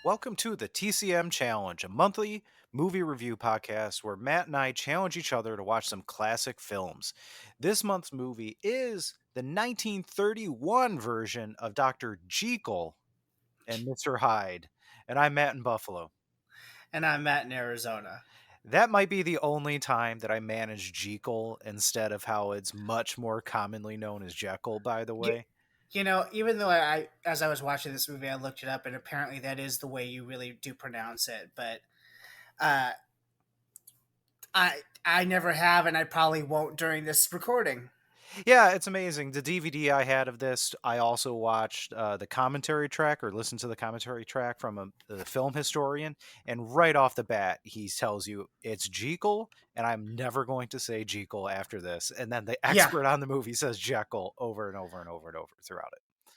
Welcome to the TCM Challenge, a monthly movie review podcast where Matt and I challenge each other to watch some classic films. This month's movie is the 1931 version of Dr. Jekyll and Mr. Hyde. And I'm Matt in Buffalo. And I'm Matt in Arizona. That might be the only time that I manage Jekyll instead of how it's much more commonly known as Jekyll, by the You, way. even though as I was watching this movie, I looked it up, and apparently that is the way you really do pronounce it. But uh, I never have, and I probably won't during this recording. Yeah, it's amazing. The DVD I had of this, I also watched the commentary track or listened to the commentary track from the film historian. And right off the bat, he tells you it's Jekyll, and I'm never going to say Jekyll after this. And then the Yeah, expert on the movie says Jekyll over and over and over and over throughout it.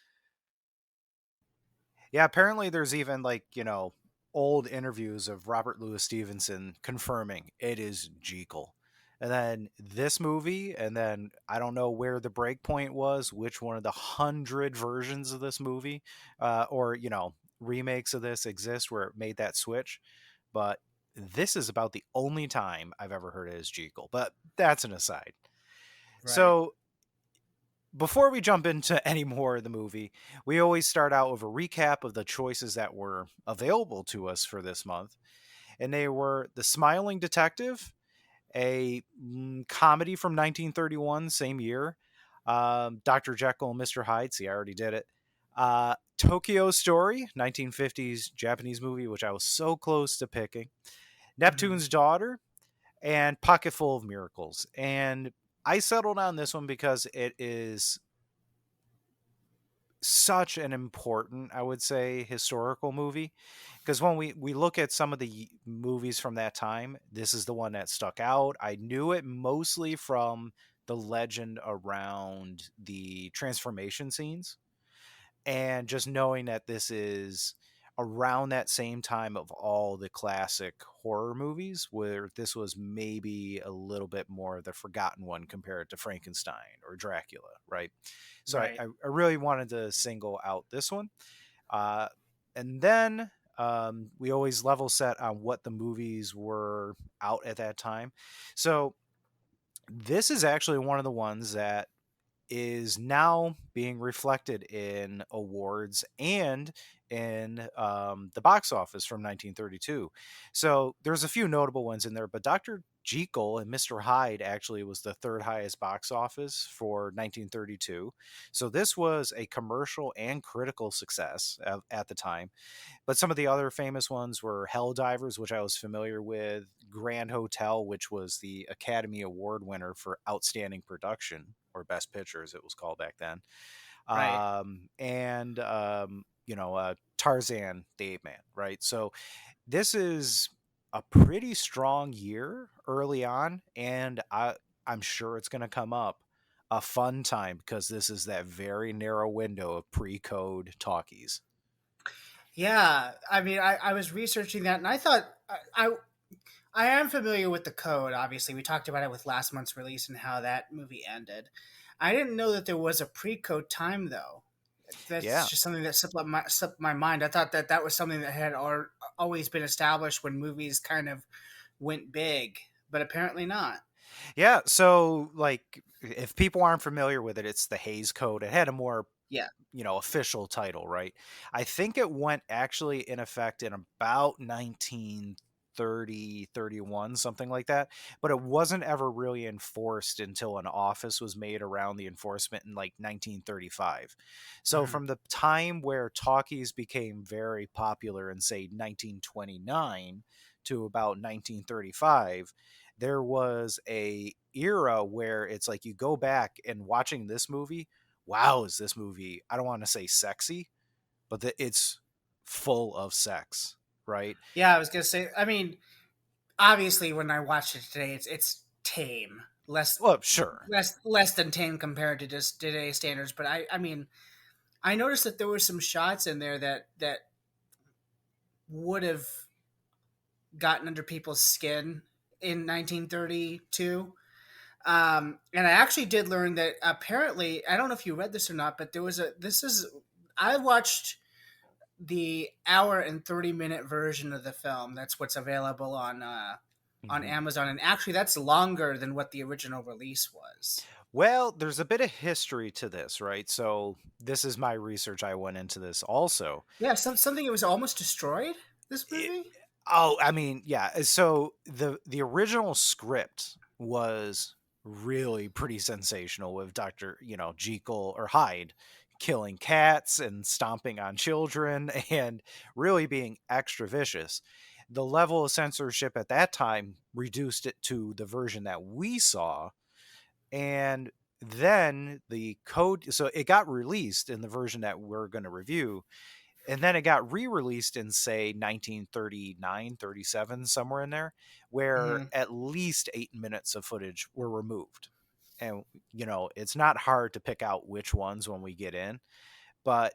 Yeah, apparently there's even old interviews of Robert Louis Stevenson confirming it is Jekyll. And then this movie, and then I don't know where the break point was, which one of the 100 versions of this movie, or remakes of this exist where it made that switch. But this is about the only time I've ever heard it as Jekyll. But that's an aside. right. So before we jump into any more of the movie, we always start out with a recap of the choices that were available to us for this month. And they were The Smiling Detective, a comedy from 1931, same year. Dr. Jekyll and Mr. Hyde, see, I already did it. Tokyo Story, 1950s Japanese movie, which I was so close to picking. Mhm. Neptune's Daughter, and Pocketful of Miracles. And I settled on this one because it is such an important, I would say, historical movie. Because when we look at some of the movies from that time, this is the one that stuck out. I knew it mostly from the legend around the transformation scenes, and just knowing that this is around that same time of all the classic horror movies, where this was maybe a little bit more of the forgotten one compared to Frankenstein or Dracula, right? So I, Right. I I really wanted to single out this one. Uh, and then we always level set on what the movies were out at that time. So this is actually one of the ones that is now being reflected in awards and in the box office from 1932. So there's a few notable ones in there, but Dr. Jekyll and Mr. Hyde actually was the third highest box office for 1932. So this was a commercial and critical success at the time. But some of the other famous ones were Hell Divers, which I was familiar with, Grand Hotel, which was the Academy Award winner for Outstanding Production or Best Picture, as it was called back then, Right. and Tarzan, the Ape Man, right? So this is a pretty strong year early on, and I'm sure it's going to come up a fun time because this is that very narrow window of pre-code talkies. Yeah. I was researching that, and I thought I am familiar with the code. Obviously, we talked about it with last month's release and how that movie ended. I didn't know that there was a pre-code time, though. That's Yeah. just something that slipped my mind. I thought that that was something that had always been established when movies kind of went big, but apparently not. Yeah, so like if people aren't familiar with it, it's the Hayes Code. It had a more, Yeah. official title, right? I think it went actually in effect in about 1930, 31, something like that, but it wasn't ever really enforced until an office was made around the enforcement in like 1935. So Hmm. from the time where talkies became very popular in say 1929 to about 1935, there was a era where it's like you go back and watching this movie, wow, is this movie, I don't want to say sexy, but it's full of sex, right? Yeah, I was gonna say. I mean, obviously, when I watched it today, it's tame, Well, sure. less than tame compared to just today's standards. But I mean, I noticed that there were some shots in there that would have gotten under people's skin in 1932. And I actually did learn that apparently, I don't know if you read this or not, but there was a, this is, I watched the hour and 30-minute version of the film. That's what's available on Mhm. Amazon, and actually, that's longer than what the original release was. Well, there's a bit of history to this, right? So this is my research. I went into this also. Yeah, something that was almost destroyed. This It, movie, oh, I mean, yeah. So the original script was really pretty sensational with Doctor, Jekyll or Hyde killing cats and stomping on children and really being extra vicious. The level of censorship at that time reduced it to the version that we saw, and then the code, so it got released in the version that we're going to review, and then it got re-released in, say, 1939, 37, somewhere in there, where hmm at least 8 minutes of footage were removed. And it's not hard to pick out which ones when we get in, but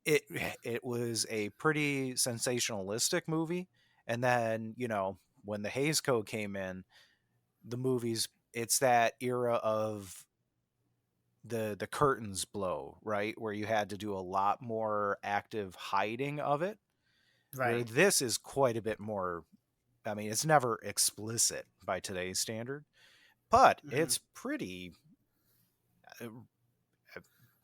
it it was a pretty sensationalistic movie. And then when the Hays Code came in, the movies, it's that era of the curtains blow, right, where you had to do a lot more active hiding of it, where right. this is quite a bit more. I mean, it's never explicit by today's standard, but hmm it's pretty uh,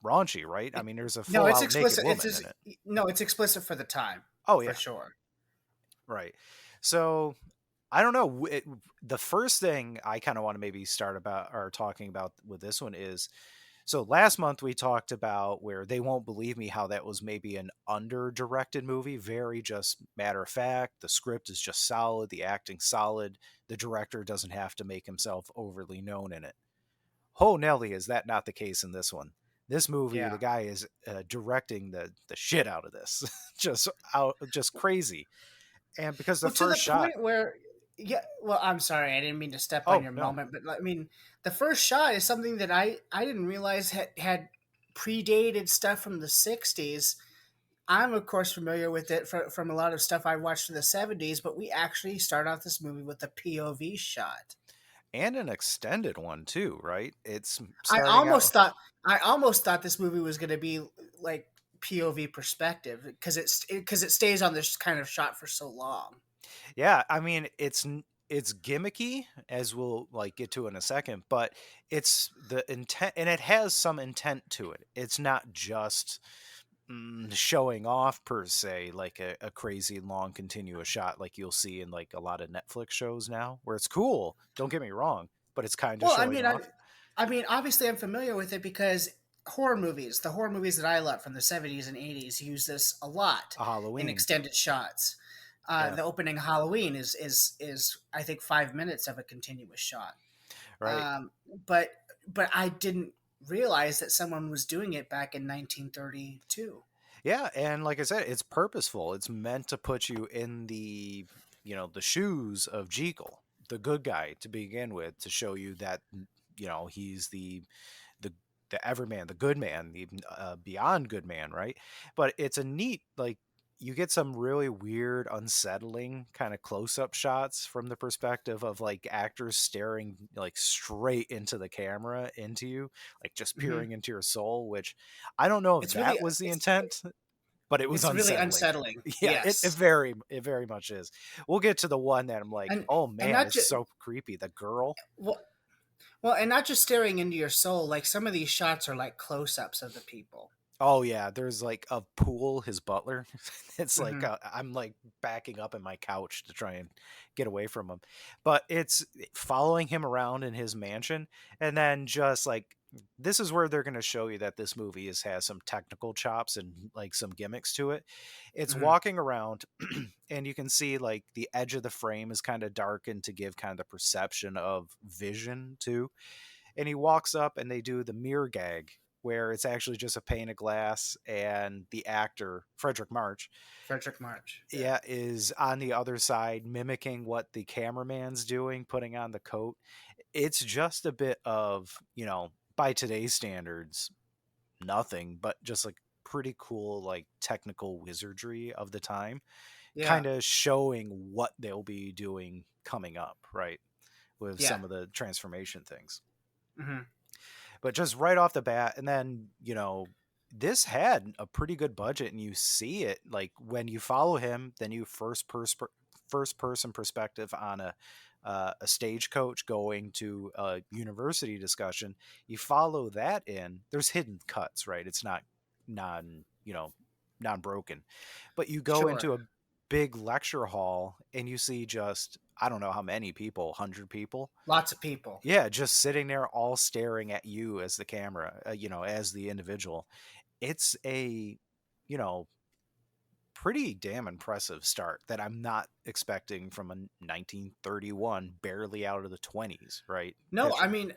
raunchy, right? I It, mean, there's a no, full it's out naked explicit. woman in it. No, it's explicit for the time, Oh for yeah, sure. right. So I don't know. The first thing I kind of want to maybe start about or talking about with this one is, so last month we talked about where they won't believe me, how that was maybe an under directed movie, very just matter of fact. The script is just solid, the acting solid, the director doesn't have to make himself overly known in it. Oh Nelly, is that not the case in this one? This movie, Yeah. the guy is directing the shit out of this, just crazy. And because the Well, to the first shot, point where, yeah. Well, I'm sorry, I didn't mean to step on oh your no, moment, but I mean, the first shot is something that I didn't realize had predated stuff from the '60s. I'm of course familiar with it from a lot of stuff I watched in the '70s, but we actually start out this movie with a POV shot. and an extended one too, right? It's I starting almost out. thought I almost thought this movie was going to be like POV perspective because it stays on this kind of shot for so long. Yeah, I mean, it's gimmicky, as we'll like get to in a second, but it's the intent, and it has some intent to it. It's not just showing off per se, like a crazy long continuous shot like you'll see in like a lot of Netflix shows now, where it's cool. Don't get me wrong, but it's kind of Well, showing off. I mean, obviously, I'm familiar with it because the horror movies that I love from the '70s and '80s, use this a lot A in Halloween, extended shots. yeah, The opening of Halloween is I think 5 minutes of a continuous shot. right. Um, but I didn't realize that someone was doing it back in 1932. Yeah, and like I said, it's purposeful. It's meant to put you in the shoes of Jekyll, the good guy to begin with, to show you that he's the the everyman, the good man, the beyond good man, right? But it's a neat, like, you get some really weird, unsettling kind of close-up shots from the perspective of like actors staring like straight into the camera, into you, like just hmm peering into your soul, which I don't know if It's that really was the intent, but it was it's really unsettling. unsettling. Yeah, it, it Yes, very it very much is. We'll get to the one that I'm like, and oh and man, not it's just so creepy. The girl. well, and not just staring into your soul. Like some of these shots are like close-ups of the people. Oh yeah, there's like a pool, his butler. It's like hmm I'm like backing up in my couch to try and get away from him. But it's following him around in his mansion, and then just like, this is where they're going to show you that this movie has some technical chops and like some gimmicks to it. It's hmm walking around and you can see like the edge of the frame is kind of darkened to give kind of the perception of vision too, and he walks up and they do the mirror gag, where it's actually just a pane of glass and the actor Frederick March, Frederick March. Yeah. yeah, is on the other side mimicking what the cameraman's doing, putting on the coat. It's just a bit of, by today's standards, nothing but just like pretty cool like technical wizardry of the time, Yeah. kind of showing what they'll be doing coming up, right, with Yeah. some of the transformation things. hmm But just right off the bat, and then this had a pretty good budget, and you see it like when you follow him, then you first person perspective on a stagecoach going to a university discussion. You follow that in. There's hidden cuts, right? It's not non non broken, but you go Sure. into a big lecture hall and you see just I don't know how many people, 100 people, Lots of people. yeah, just sitting there all staring at you as the camera, as the individual. It's a, you know, pretty damn impressive start that I'm not expecting from a 1931, barely out of the 20s, right? No, I Pitcher. mean,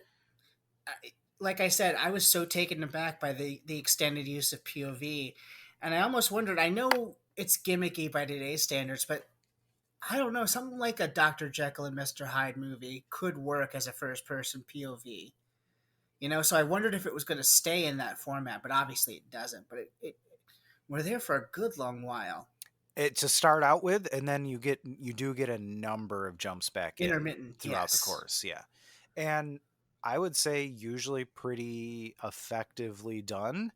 like I said, I was so taken aback by the extended use of POV, and I almost wondered. I know it's gimmicky by today's standards, but I don't know. Something like a Doctor Jekyll and Mister Hyde movie could work as a first person POV. You know, so I wondered if it was going to stay in that format, but obviously it doesn't. But we're there for a good long while. It to start out with, and then you do get a number of jumps back in Intermittent, throughout the yes. course, yeah. And I would say usually pretty effectively done.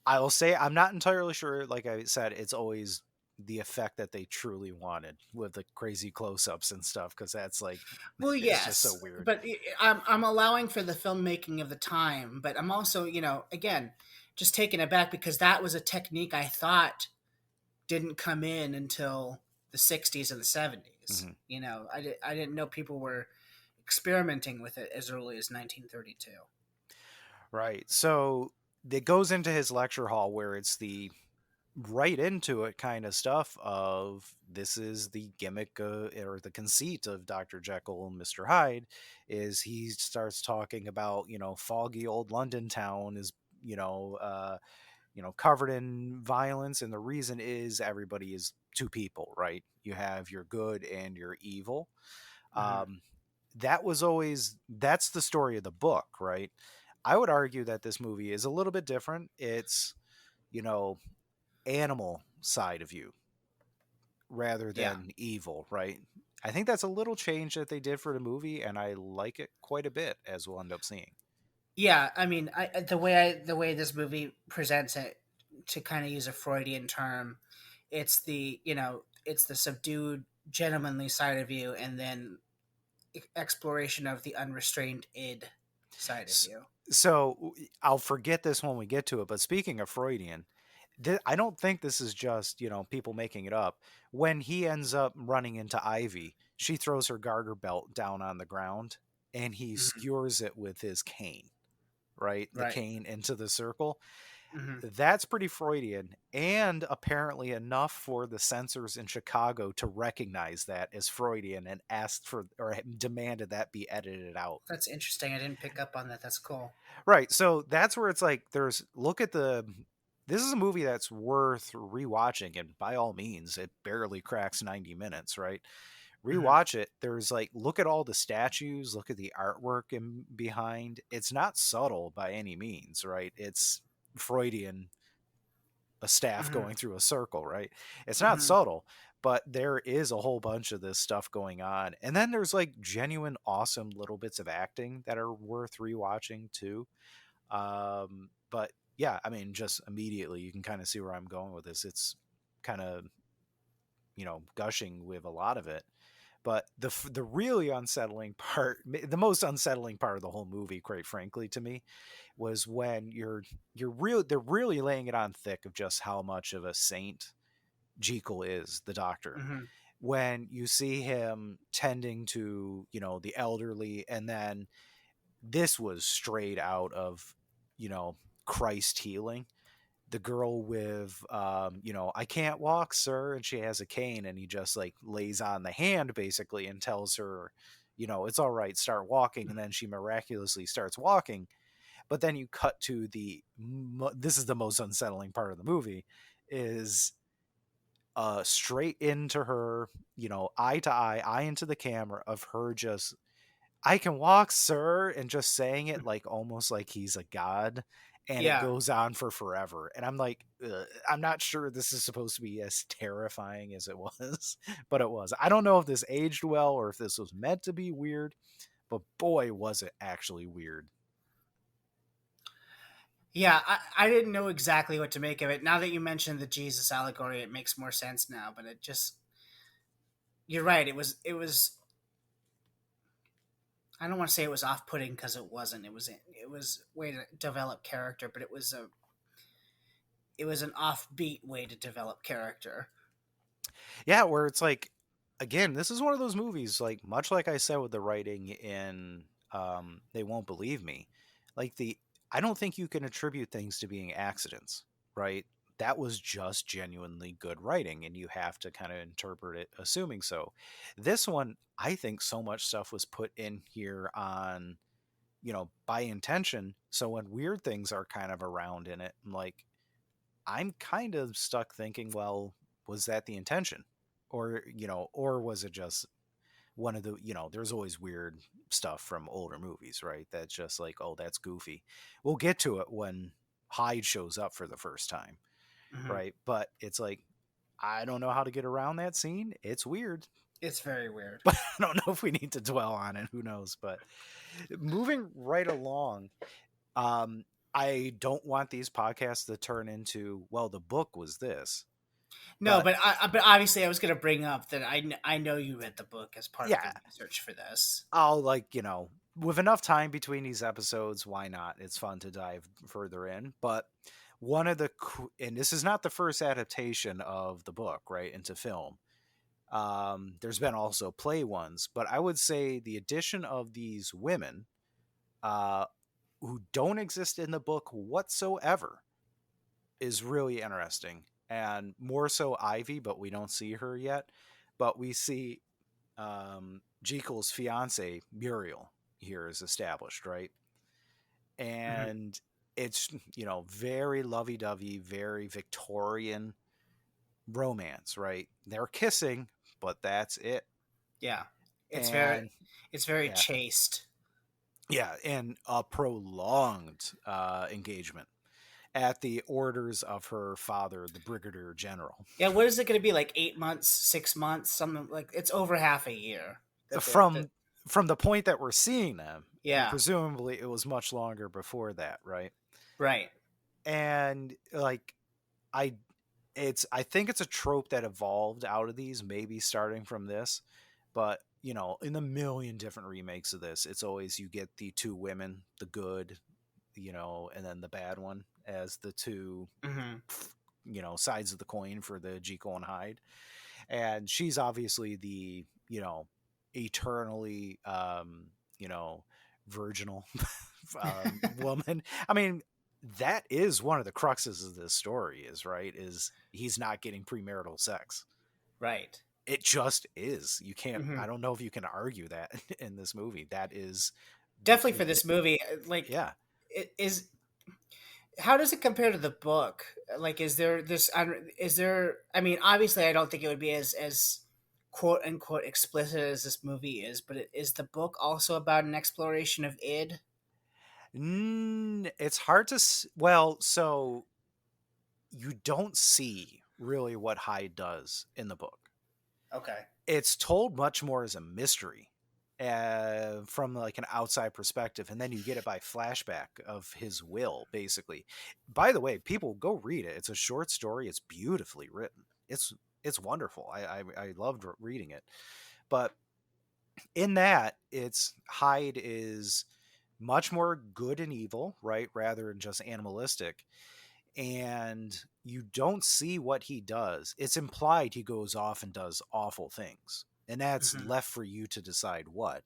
I will say I'm not entirely sure. Like I said, it's always the effect that they truly wanted with the crazy close-ups and stuff, because that's like Well, it's just so yes, weird. but I'm allowing for the filmmaking of the time, but I'm also, again, just taken aback because that was a technique I thought didn't come in until the 60s and the 70s. Hmm. I didn't know people were experimenting with it as early as 1932. Right. So it goes into his lecture hall where it's the right into it kind of stuff of this is the gimmick or the conceit of Dr. Jekyll and Mr. Hyde is he starts talking about, foggy old London town is, you know, uh, covered in violence, and the reason is everybody is two people, right? You have your good and your evil. Hmm. Um, that's the story of the book, right? I would argue that this movie is a little bit different. It's, you know, animal side of you rather Yeah. than evil, right? I think that's a little change that they did for the movie, and I like it quite a bit, as we'll end up seeing. Yeah, I mean, the way this movie presents it, to kind of use a Freudian term, it's the subdued, gentlemanly side of you, and then exploration of the unrestrained id side of S- you. So I'll forget this when we get to it, but speaking of Freudian, I don't think this is just, people making it up. When he ends up running into Ivy, she throws her garter belt down on the ground and he Hmm. skewers it with his cane, right? The Right. cane into the circle. Hmm. That's pretty Freudian, and apparently enough for the censors in Chicago to recognize that as Freudian and asked for or demanded that be edited out. That's interesting. I didn't pick up on that. That's cool. Right. So that's where it's like look at this is a movie that's worth rewatching, and by all means it barely cracks 90 minutes, right? Hmm. Rewatch it. There's like look at all the statues, look at the artwork in behind. It's not subtle by any means, right? It's Freudian, a staff Hmm. going through a circle, right? It's not Hmm. subtle, but there is a whole bunch of this stuff going on. And then there's like genuine awesome little bits of acting that are worth rewatching too. But yeah, I mean, just immediately you can kind of see where I'm going with this. It's kind of, gushing with a lot of it. But the really unsettling part, the most unsettling part of the whole movie, quite frankly, to me, was when they're really laying it on thick of just how much of a saint Jekyll is, the doctor. Hmm. When you see him tending to, the elderly, and then this was straight out of, you know, Christ healing. The girl with, I can't walk, sir, and she has a cane, and he just like lays on the hand basically and tells her, it's all right, start walking, and then she miraculously starts walking. But then you cut to this is the most unsettling part of the movie, is straight into her, eye to eye into the camera of her just I can walk, sir, and just saying it like almost like he's a god. And it Yeah. goes on for forever. And I'm like, ugh, I'm not sure this is supposed to be as terrifying as it was, but it was. I don't know if this aged well or if this was meant to be weird, but boy, was it actually weird. Yeah, I didn't know exactly what to make of it. Now that you mentioned the Jesus allegory, it makes more sense now. But it just, you're right. It was. I don't want to say it was off putting because it wasn't. It was a way to develop character, but it was an offbeat way to develop character. Yeah, where it's like, again, this is one of those movies, like much like I said with the writing in They Won't Believe Me, like the I don't think you can attribute things to being accidents, right? That was just genuinely good writing, and you have to kind of interpret it assuming so. This one, I think so much stuff was put in here on, by intention. So when weird things are kind of around in it, I'm kind of stuck thinking, well, was that the intention? Or was it just one of the, there's always weird stuff from older movies, right? That's just like, oh, that's goofy. We'll get to it when Hyde shows up for the first time, Hmm. right? But it's like, I don't know how to get around that scene. It's weird, It's very weird. but I don't know if we need to dwell on it. Who knows? But moving right along, um, I don't want these podcasts to turn into, well, the book was this. No, But but obviously I was going to bring up that I know you read the book as part of the yeah, research for this. I'll with enough time between these episodes, why not? It's fun to dive further in. But one of the, and this is not the first adaptation of the book, right, into film. There's been also play ones, but I would say the addition of these women, uh, who don't exist in the book whatsoever, is really interesting. And more so Ivy, but we don't see her yet. But we see Jekyll's fiance Muriel here is established, right? Hmm. And it's very lovey-dovey, very Victorian romance, right? They're kissing, but that's it. Yeah, it's very And it's very yeah, chaste. yeah, and a prolonged engagement at the orders of her father, the brigadier general. Yeah, what is it going to be, like 8 months, 6 months, something like it's over half a year that the From from the point that we're seeing them, and yeah, presumably it was much longer before that, right? right. And like I I think it's a trope that evolved out of these, maybe starting from this, but in the million different remakes of this, it's always you get the two women, the good, and then the bad one as the two, Hmm. sides of the coin for the Jekyll and Hyde. And she's obviously the, eternally, you know, virginal woman. I mean, that is one of the cruxes of this story, is right, is he's not getting premarital sex. Right. It just is. You can't, Hmm. I don't know if you can argue that in this movie. That is, Definitely for this movie, like yeah. it is. How does it compare to the book? Like, is there this? Is there? I mean, obviously, I don't think it would be as quote unquote explicit as this movie is. But is the book also about an exploration of id? It's hard to, well, so you don't see really what Hyde does in the book. Okay. It's told much more as a mystery, from like an outside perspective, and then you get it by flashback of his will, basically. By the way, people go read it. It's a short story. It's beautifully written. It's wonderful. I loved reading it. But in that, it's Hyde is much more good and evil, right, rather than just animalistic. And you don't see what he does. It's implied he goes off and does awful things, and that's Hmm. left for you to decide what.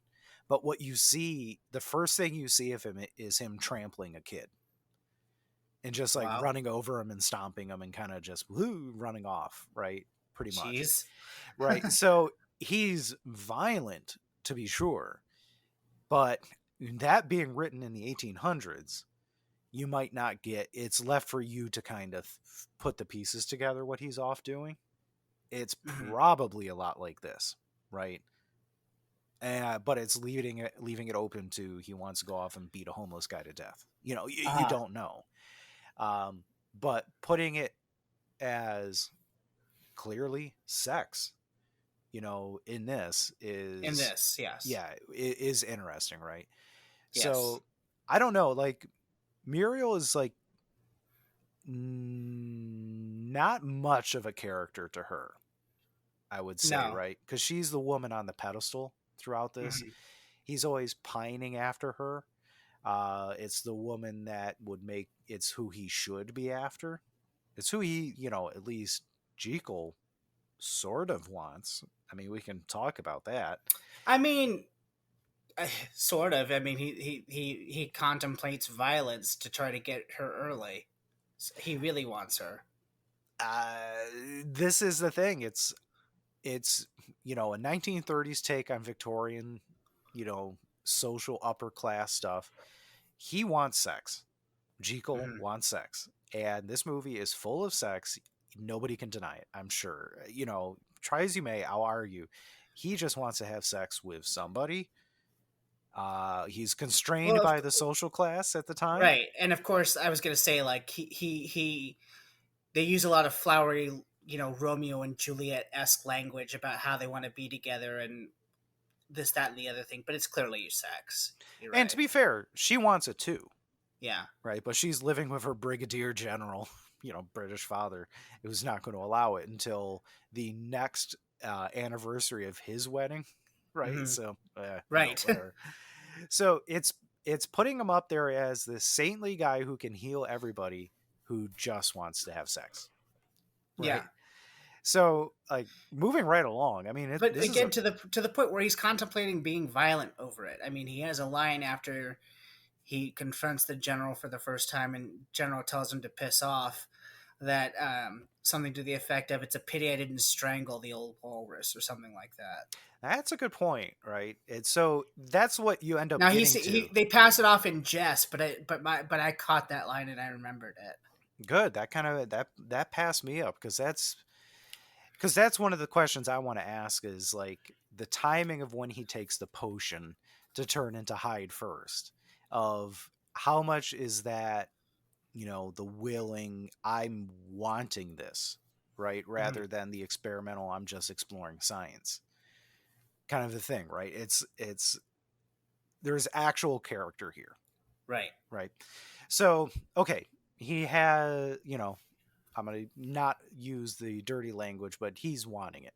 But what you see, the first thing you see of him is him trampling a kid and just like Wow. running over him and stomping him and kind of just woo, running off, right? Pretty much. Jeez. Right. So he's violent, to be sure, but that being written in the 1800s, you might not get, it's left for you to kind of put the pieces together what he's off doing. It's Hmm. probably a lot like this, right? But it's leaving it open to, he wants to go off and beat a homeless guy to death. You Uh, don't know. um, but putting it as clearly sex, in this in is, this, yes, yeah, it is interesting, right? yes. So I don't know, like Muriel is like not much of a character to her, I would say, No. right? Because she's the woman on the pedestal throughout this. Hmm. He's always pining after her. It's the woman that would make it's who he should be after. It's who he, at least Jekyll sort of wants. I mean, we can talk about that. I mean, sort of. I mean, he contemplates violence to try to get her early. He really wants her. Uh, this is the thing. It's a 1930s take on Victorian, you know, social upper class stuff. He wants sex. Jekyll Hmm. wants sex, and this movie is full of sex. Nobody can deny it. I'm sure. Try as you may, I'll argue. He just wants to have sex with somebody. He's constrained Well, by the social class at the time. right, and of course, I was gonna say like he they use a lot of flowery, Romeo and Juliet esque language about how they want to be together and this, that, and the other thing. But it's clearly sex. You're And to right. be fair, she wants it too, Yeah. right? But she's living with her brigadier general, British father, who's not going to allow it until the next anniversary of his wedding, right? Hmm. So, Right. whatever. So it's putting him up there as this saintly guy who can heal everybody who just wants to have sex, Yeah. right? So, like, moving right along. I mean, But this is again, a to the point where he's contemplating being violent over it. I mean, he has a line after he confronts the general for the first time, and general tells him to piss off. That something to the effect of "It's a pity I didn't strangle the old walrus" or something like that. that's a good point, right? It's so that's what you end up Now getting to. they pass it off in jest, but I caught that line and I remembered it. Good. That kind of that passed me up because that's one of the questions I want to ask is like the timing of when he takes the potion to turn into Hyde first. Of how much is that, the willing I'm wanting this, right? Hmm. Rather than the experimental I'm just exploring science kind of the thing, right? It's there's actual character here, Right, right? So, okay, he has, I'm going to not use the dirty language, but he's wanting it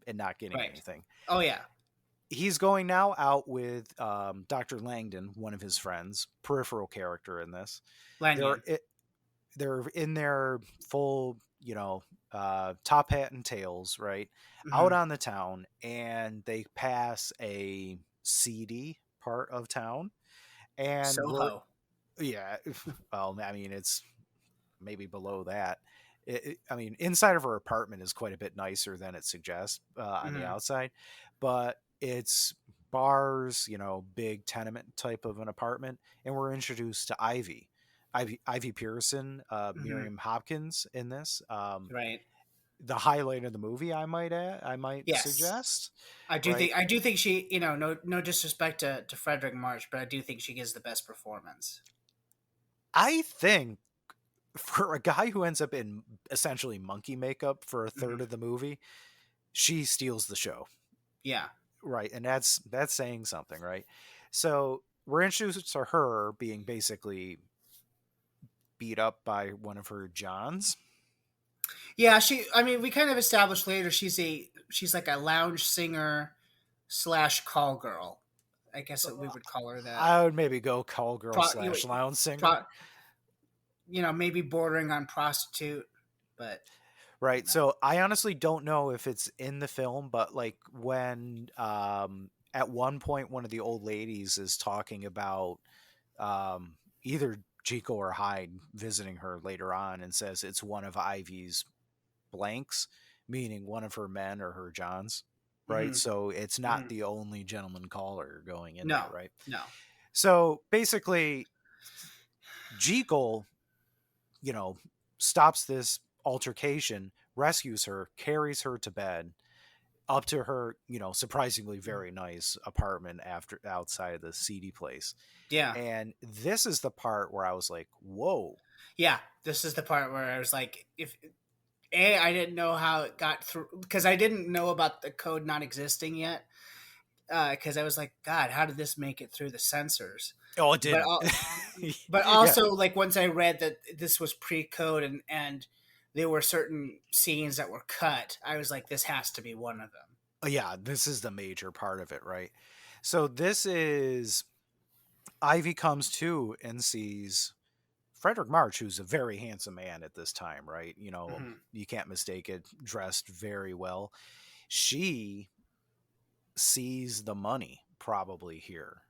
and not getting right. anything. Oh yeah, He's going now out with Dr. Langdon, one of his friends, peripheral character in this. They're Lanyon. they're in their full, top hat and tails, right, out Hmm. on the town, and they pass a seedy part of town, and we're Soho. yeah, well, I mean, it's maybe below that. I mean, inside of her apartment is quite a bit nicer than it suggests on the Hmm. outside, but it's bars, big tenement type of an apartment, and we're introduced to Ivy Pearson, Hmm. Miriam Hopkins in this. Right. The highlight of the movie, I might Yes, suggest, I do right? think she. No disrespect to Frederick March, but I do think she gives the best performance. I think for a guy who ends up in essentially monkey makeup for a third Hmm. of the movie, she steals the show, Yeah. right? And that's saying something, right? So we're introduced to her being basically beat up by one of her Johns. Yeah, I mean, we kind of established later she's like a lounge singer slash call girl. I guess that we would call her that. I would maybe go call girl Pro, slash lounge singer, pro, maybe bordering on prostitute, but right? So I honestly don't know if it's in the film, but like when at one point one of the old ladies is talking about either Jekyll or Hyde visiting her later on and says it's one of Ivy's blanks, meaning one of her men or her Johns, right? hmm, So it's not hmm, the only gentleman caller going in there, no, right? no, So basically, Jekyll, you know, stops this altercation, rescues her, carries her to bed, up to her, surprisingly very nice apartment after outside the seedy place. yeah, And this is the part where I was like, whoa. yeah. This is the part where I was like, if I didn't know how it got through because I didn't know about the code not existing yet. Because I was like, God, how did this make it through the censors? Oh, it But didn't. but Yeah. also, like, once I read that this was pre-code and there were certain scenes that were cut, I was like, this has to be one of them. Yeah, this is the major part of it, right? So this is Ivy comes to and sees Frederick March, who's a very handsome man at this time, right? Hmm. You can't mistake it, dressed very well. She sees the money probably here.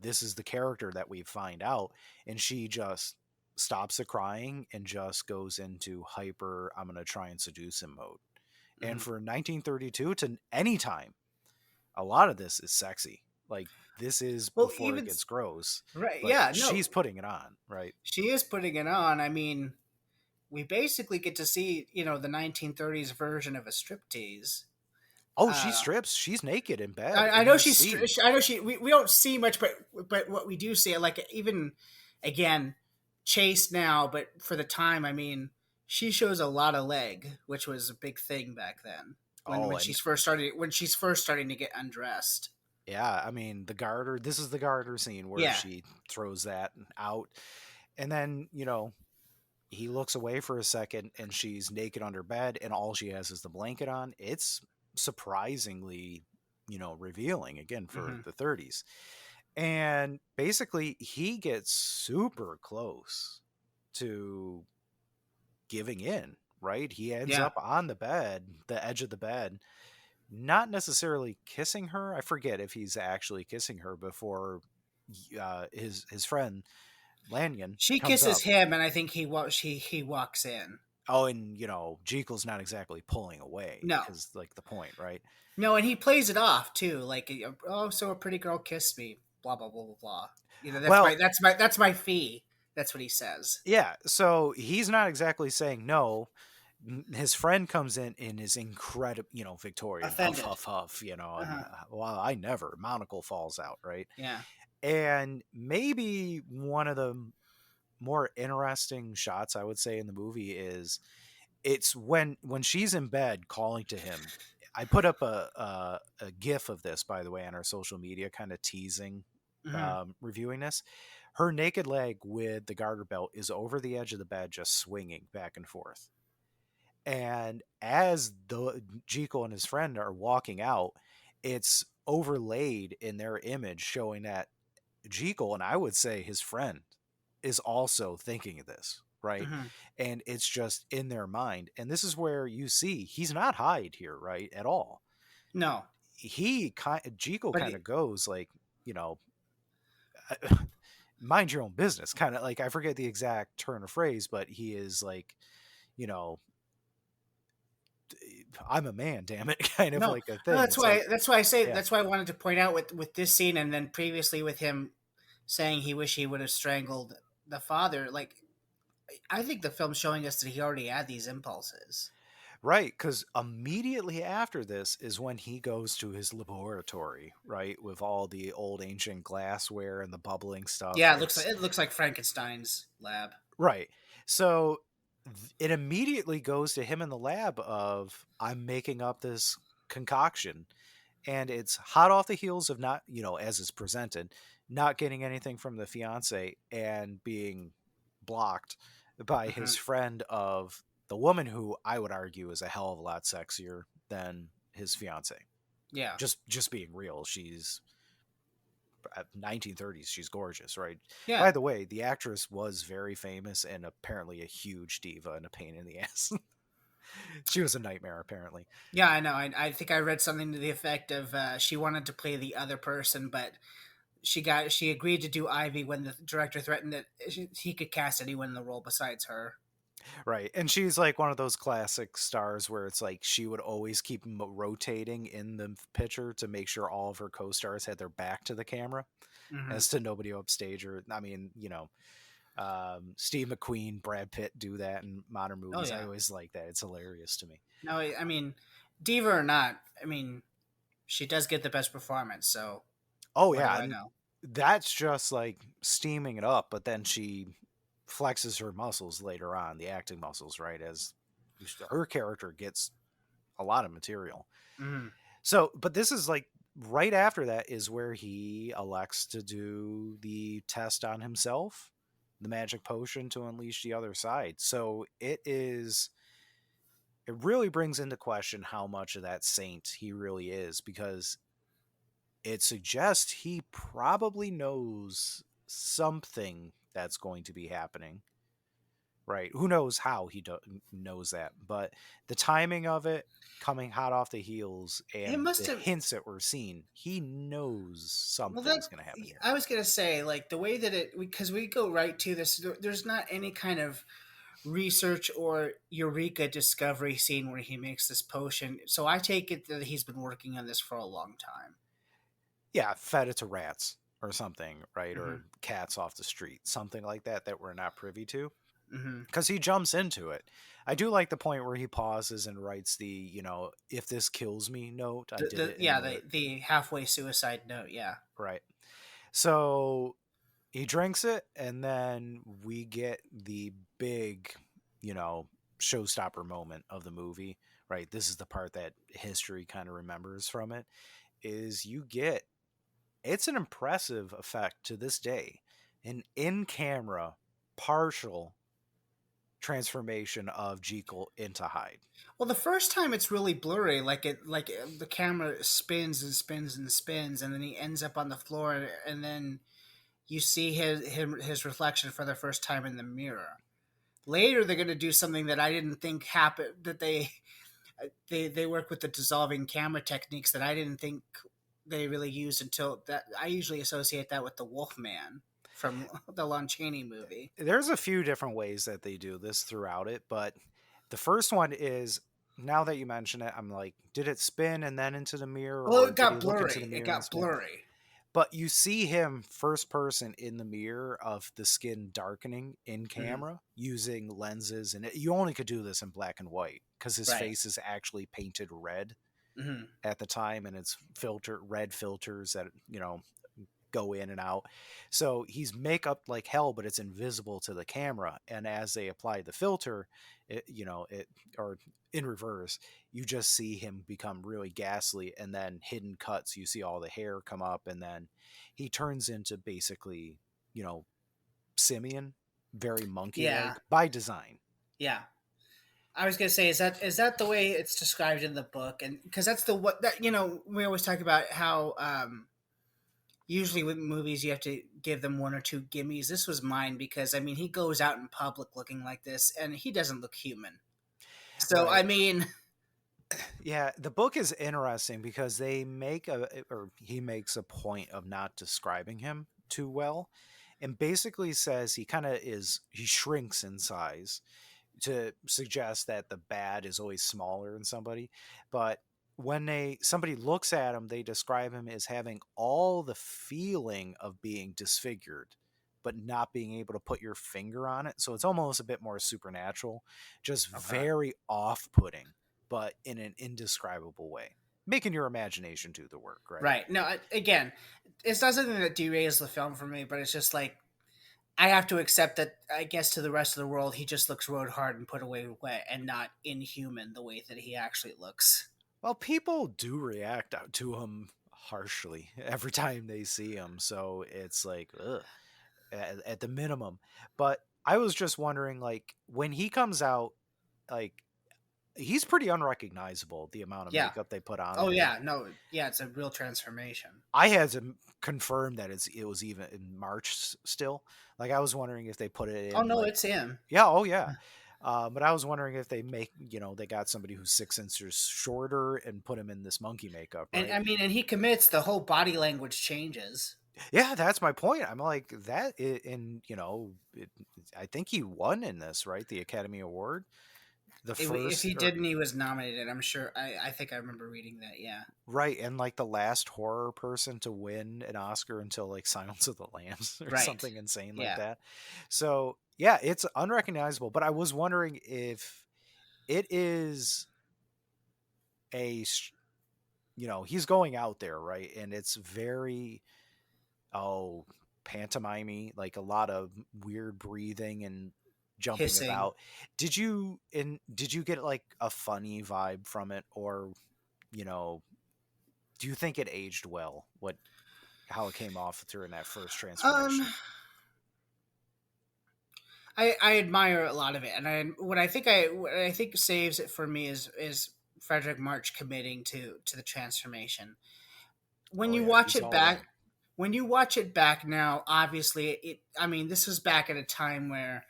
This is the character that we find out, and she just stops the crying and just goes into hyper, I'm going to try and seduce him mode. And Hmm. for 1932 to any time, a lot of this is sexy. Like, this is Well, before it even gets gross, right, but yeah, she's no, putting it on, right? she is putting it on. I mean, we basically get to see, the 1930s version of a striptease. Oh, she Uh, strips. She's naked in bed I in know this she's. scene. I know she. We don't see much, but what we do see, like, even again, Chase now, but for the time, I mean, she shows a lot of leg, which was a big thing back then Oh, when and she's first starting to get undressed. yeah, I mean, the garter, this is the garter scene where Yeah. she throws that out. And then, he looks away for a second and she's naked under bed and all she has is the blanket on. It's surprisingly, revealing again for Hmm. the 30s. And basically, he gets super close to giving in, right? He ends Yeah. up on the bed, the edge of the bed, not necessarily kissing her. I forget if he's actually kissing her before his friend Lanyon She comes kisses up. him, and I think he walks in. Oh, and Jekyll's not exactly pulling away No, is like the point, right? no, and he plays it off too, like, oh, so a pretty girl kissed me, blah blah blah blah blah. Well, That's my fee. That's what he says. yeah. So he's not exactly saying no. His friend comes in is incredible, Victorian, huff Offended. huff huff, and Uh-huh. well, I never. Monocle falls out, right? Yeah. And maybe one of the more interesting shots I would say in the movie is it's when she's in bed calling to him. I put up a gif of this, by the way, on our social media, kind of teasing Hmm. reviewing this. Her naked leg with the garter belt is over the edge of the bed, just swinging back and forth. And as the Jekyll and his friend are walking out, it's overlaid in their image, showing that Jekyll, and I would say his friend, is also thinking of this, right? Hmm. And it's just in their mind. And this is where you see he's not Hyde here, right? At all. No, Jekyll but kind of goes like, you know, mind your own business, kind of like I forget the exact turn of phrase, but he is like, you know, I'm a man, damn it, kind of no, like a no. thing. It's like, That's why I say yeah, that's why I wanted to point out with this scene, and then previously with him saying he wish he would have strangled the father. Like, I think the film's showing us that he already had these impulses. right, because immediately after this is when he goes to his laboratory, right, with all the old ancient glassware and the bubbling stuff. Yeah, It's it looks like Frankenstein's lab. right. So it immediately goes to him in the lab of I'm making up this concoction, and it's hot off the heels of not, as is presented, not getting anything from the fiance and being blocked by Hmm. his friend of the woman who I would argue is a hell of a lot sexier than his fiance. Yeah, Just being real, she's 1930s, she's gorgeous, right? yeah, By the way, the actress was very famous and apparently a huge diva and a pain in the ass. She was a nightmare apparently. yeah. I know. I think I read something to the effect of she wanted to play the other person, but she agreed to do Ivy when the director threatened that he could cast anyone in the role besides her. Right. And she's like one of those classic stars where it's like she would always keep rotating in the picture to make sure all of her co-stars had their back to the camera Hmm. as to nobody upstage her. I mean, Steve McQueen, Brad Pitt do that in modern Oh movies. I yeah. always like that. It's hilarious to me. No, I mean, diva or not, I mean, she does get the best performance. So Oh what do yeah, I and know? that's just like steaming it up, but then she flexes her muscles later on, the acting muscles, right? As her character gets a lot of material. Hmm. So, but this is like right after that is where he elects to do the test on himself, the magic potion to unleash the other side. So it really brings into question how much of that saint he really is, because it suggests he probably knows something that's going to be happening, right? Who knows how knows that, but the timing of it, coming hot off the heels, It and must the have. hints that we're seeing, he knows Well, that something's going to happen here. I was gonna say, like the way that it, because we go right to this. There's not any kind of research or eureka discovery scene where he makes this potion. So I take it that he's been working on this for a long time. Yeah, fed it to rats or something, right? Hmm. Or cats off the street, something like that that we're not privy to. Hmm. Because he jumps into it. I do like the point where he pauses and writes the, if this kills me note. I did The it in yeah, the the halfway suicide note. Yeah. right. So he drinks it, and then we get the big, you know, showstopper moment of the movie, right? This is the part that history kind of remembers from it, is you get, it's an impressive effect to this day, an in camera partial transformation of Jekyll into Hyde. Well, the first time it's really blurry, the camera spins and spins and spins, and then he ends up on the floor, and then you see his reflection for the first time in the mirror. Later, they're going to do something that I didn't think happened. That they work with the dissolving camera techniques that I didn't think they really used until that. I usually associate that with the Wolfman from the Lon Chaney movie. There's a few different ways that they do this throughout it, but the first one is, now that you mention it, I'm like, did it spin and then into the mirror, Well, or it did he got look into blurry. the It mirror and got spin? blurry. But you see him first person in the mirror of the skin darkening in Hmm. camera using lenses, and you only could do this in black and white because his Right. face is actually painted red Hmm. at the time, and it's red filters that go in and out. So he's makeup like hell, but it's invisible to the camera. And as they apply the filter, it or in reverse, you just see him become really ghastly. And then hidden cuts, you see all the hair come up, and then he turns into basically, you know, simian, very monkey Yeah. like by design. Yeah. I was gonna say, is that the way it's described in the book? And because that's the what that we always talk about how usually with movies you have to give them one or two gimmies. This was mine because I mean he goes out in public looking like this and he doesn't look human. So I Right. mean, Yeah, the book is interesting because he makes a point of not describing him too well, and basically says he shrinks in size to suggest that the bad is always smaller than somebody. But when somebody looks at him, they describe him as having all the feeling of being disfigured, but not being able to put your finger on it. So it's almost a bit more supernatural, just okay, very off-putting, but in an indescribable way, making your imagination do the work, right? right? No, again, it's not something that derails the film for me, but it's just like I have to accept that. I guess to the rest of the world, he just looks rode hard and put away wet, and not inhuman the way that he actually looks. Well, people do react to him harshly every time they see him, so it's like, ugh, at the minimum. But I was just wondering, like, when he comes out, like, he's pretty unrecognizable, the amount of Yeah. makeup they put on Oh him. And yeah. No. Yeah. It's a real transformation. I had to confirm that it was even in March still. Like, I was wondering if they put it Oh in, no, like, it's him. yeah, oh yeah. But I was wondering if they got somebody who's 6 inches shorter and put him in this monkey makeup, And right? I mean, and he commits. The whole body language changes. Yeah, that's my point. I'm like that, and I think he won in this, right? The Academy Award, the If first, he or didn't, he was nominated. I'm sure. I think I remember reading that. Yeah. right, and like the last horror person to win an Oscar until like Silence of the Lambs or Right. something insane like Yeah. that. So yeah, it's unrecognizable. But I was wondering if it is a, he's going out there, right, and it's very, oh, pantomimey, like a lot of weird breathing and jumping Hissing. about. Did you get like a funny vibe from it, or you know Do you think it aged well? How it came off during that first Um, transformation? I admire a lot of it, and what I think saves it for me is Frederick March committing to the transformation. When Oh you yeah, watch he's it all back, in. when you watch it back now, obviously it. I mean, this was back at a time where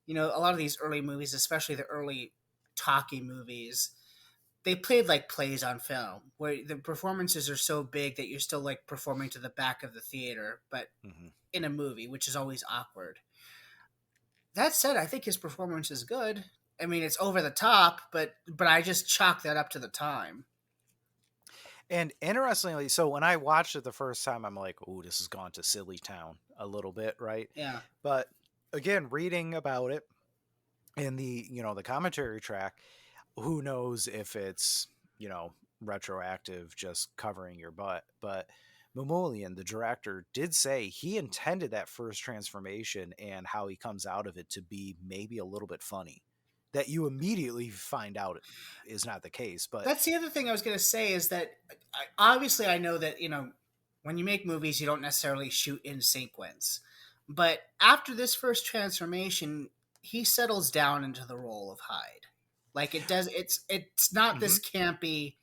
a lot of these early movies, especially the early talkie movies, they played like plays on film, where the performances are so big that you're still like performing to the back of the theater, but Hmm. in a movie, which is always awkward. That said, I think his performance is good. I mean, it's over the top, but I just chalk that up to the time. And interestingly, so when I watched it the first time, I'm like, "Oh, this has gone to silly town a little bit, right?" Yeah. But again, reading about it in the the commentary track, who knows if it's retroactive, just covering your butt. But Mamoulian, the director, did say he intended that first transformation and how he comes out of it to be maybe a little bit funny. That you immediately find out is not the case, but That's the other thing I was going to say is that obviously I know that, when you make movies, you don't necessarily shoot in sequence. But after this first transformation, he settles down into the role of Hyde. Like it's not mhm. this campy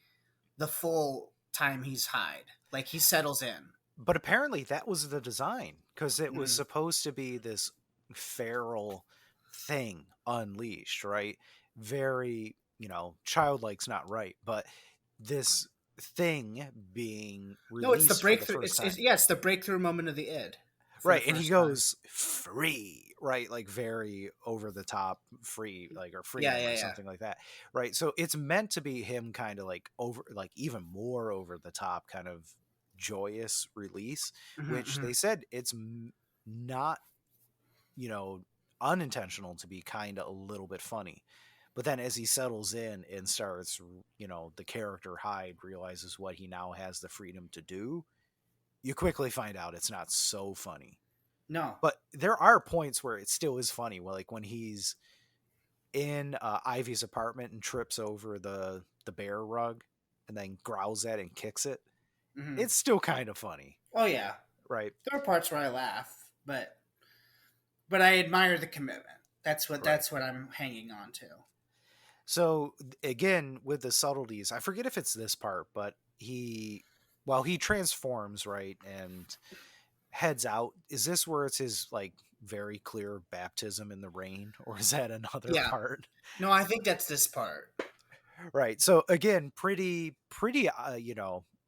the full time he's Hyde. Like he settles in. But apparently that was the design because it was Mm. supposed to be this feral thing unleashed, right? Very, childlike's not right, but this thing being No, it's the released for the breakthrough. first It's time. yeah, it's the breakthrough moment of the id for the Right, and he first time. goes free, right? Like very over the top free, like or Yeah, freedom yeah, or yeah. something like that. Right? So it's meant to be him kind of like over like even more over the top kind of joyous release, Hmm, which hmm. they said it's not, you know, unintentional to be kind of a little bit funny. But then as he settles in and starts, the character Hyde realizes what he now has the freedom to do, you quickly find out it's not so funny. No. But there are points where it still is funny. Well, like when he's in Ivy's apartment and trips over the bear rug and then growls at it and kicks it. Hmm. It's still kind of funny, Oh yeah. right? There are parts where I laugh, but I admire the commitment. Right. That's what I'm hanging on to. So again, with the subtleties, I forget if it's this part, but he transforms, right, and heads out. Is this where it's his like very clear baptism in the rain, or is that another Yeah. part? No, I think that's this part. Right. So again, pretty,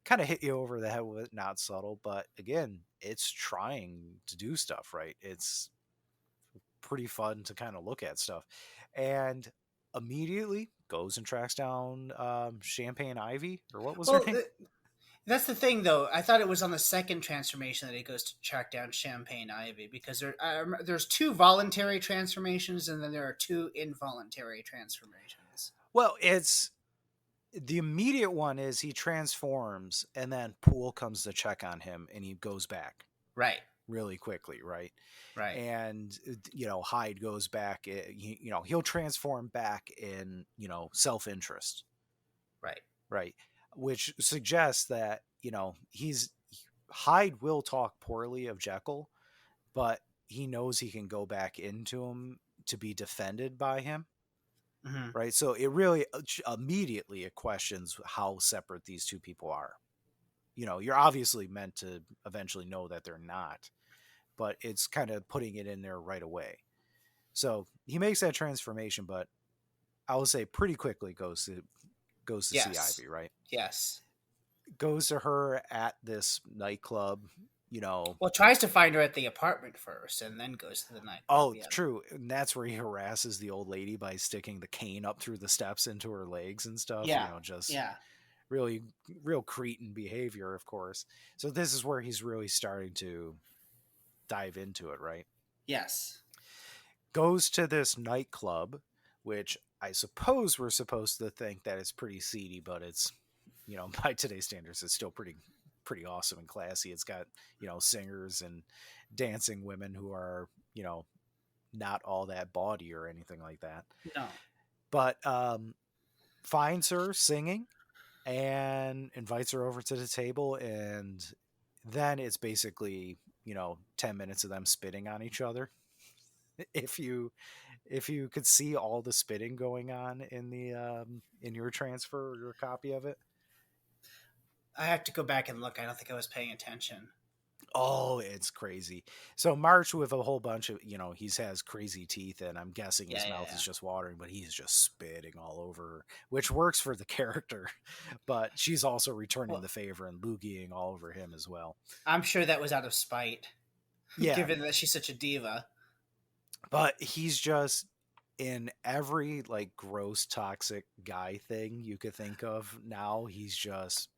kind of hit you over the head with it, not subtle, but again, it's trying to do stuff right. It's pretty fun to kind of look at stuff, and immediately goes and tracks down Champagne Ivy, or what was her Well, name? that's the thing, though. I thought it was on the second transformation that he goes to track down Champagne Ivy because there's two voluntary transformations and then there are two involuntary transformations. Well, it's the immediate one is he transforms, and then Poole comes to check on him, and he goes back Right. really quickly, right? Right. And Hyde goes back, he'll transform back in self-interest, Right. right, which suggests that he's Hyde will talk poorly of Jekyll, but he knows he can go back into him to be defended by him, Hmm. right? So it really immediately it questions how separate these two people are. You're obviously meant to eventually know that they're not, but it's kind of putting it in there right away. So he makes that transformation, but I would say pretty quickly goes to see Yes. Ivy, right? Yes. Goes to her at this nightclub, you know. Well, tries to find her at the apartment first and then goes to the nightclub. Oh, Yeah. true. And that's where he harasses the old lady by sticking the cane up through the steps into her legs and stuff, Yeah. just Yeah. really real cretin behavior, of course. So this is where he's really starting to dive into it, right? Yes. Goes to this nightclub, which I suppose we're supposed to think that it's pretty seedy, but it's by today's standards, it's still pretty awesome and classy. It's got singers and dancing women who are not all that bawdy or anything like that, No. but finds her singing and invites her over to the table, and then it's basically 10 minutes of them spitting on each other. if you if you could see all the spitting going on in the in your transfer or your copy of it. I have to go back and look. I don't think I was paying attention. Oh, it's crazy. So March with a whole bunch of, he has crazy teeth, and I'm guessing Yeah, his yeah, mouth is yeah. just watering, but he's just spitting all over her, which works for the character. But she's also returning Well, the favor and loogieing all over him as well. I'm sure that was out of spite, Yeah, given that she's such a diva. but he's just in every like gross toxic guy thing you could think of now. He's just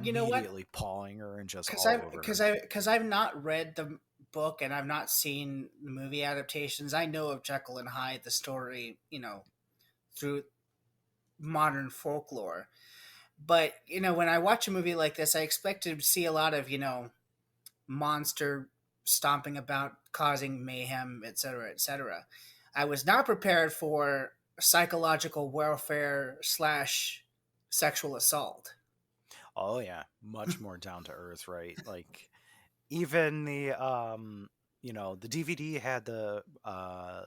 You know what? immediately pawing her and just all over her. Because I've not read the book and I've not seen the movie adaptations. I know of Jekyll and Hyde, the story, through modern folklore. But when I watch a movie like this, I expect to see a lot of monster stomping about, causing mayhem, etc., etc. I was not prepared for psychological warfare slash sexual assault. Oh yeah, much more down to earth, right? Like even the DVD had the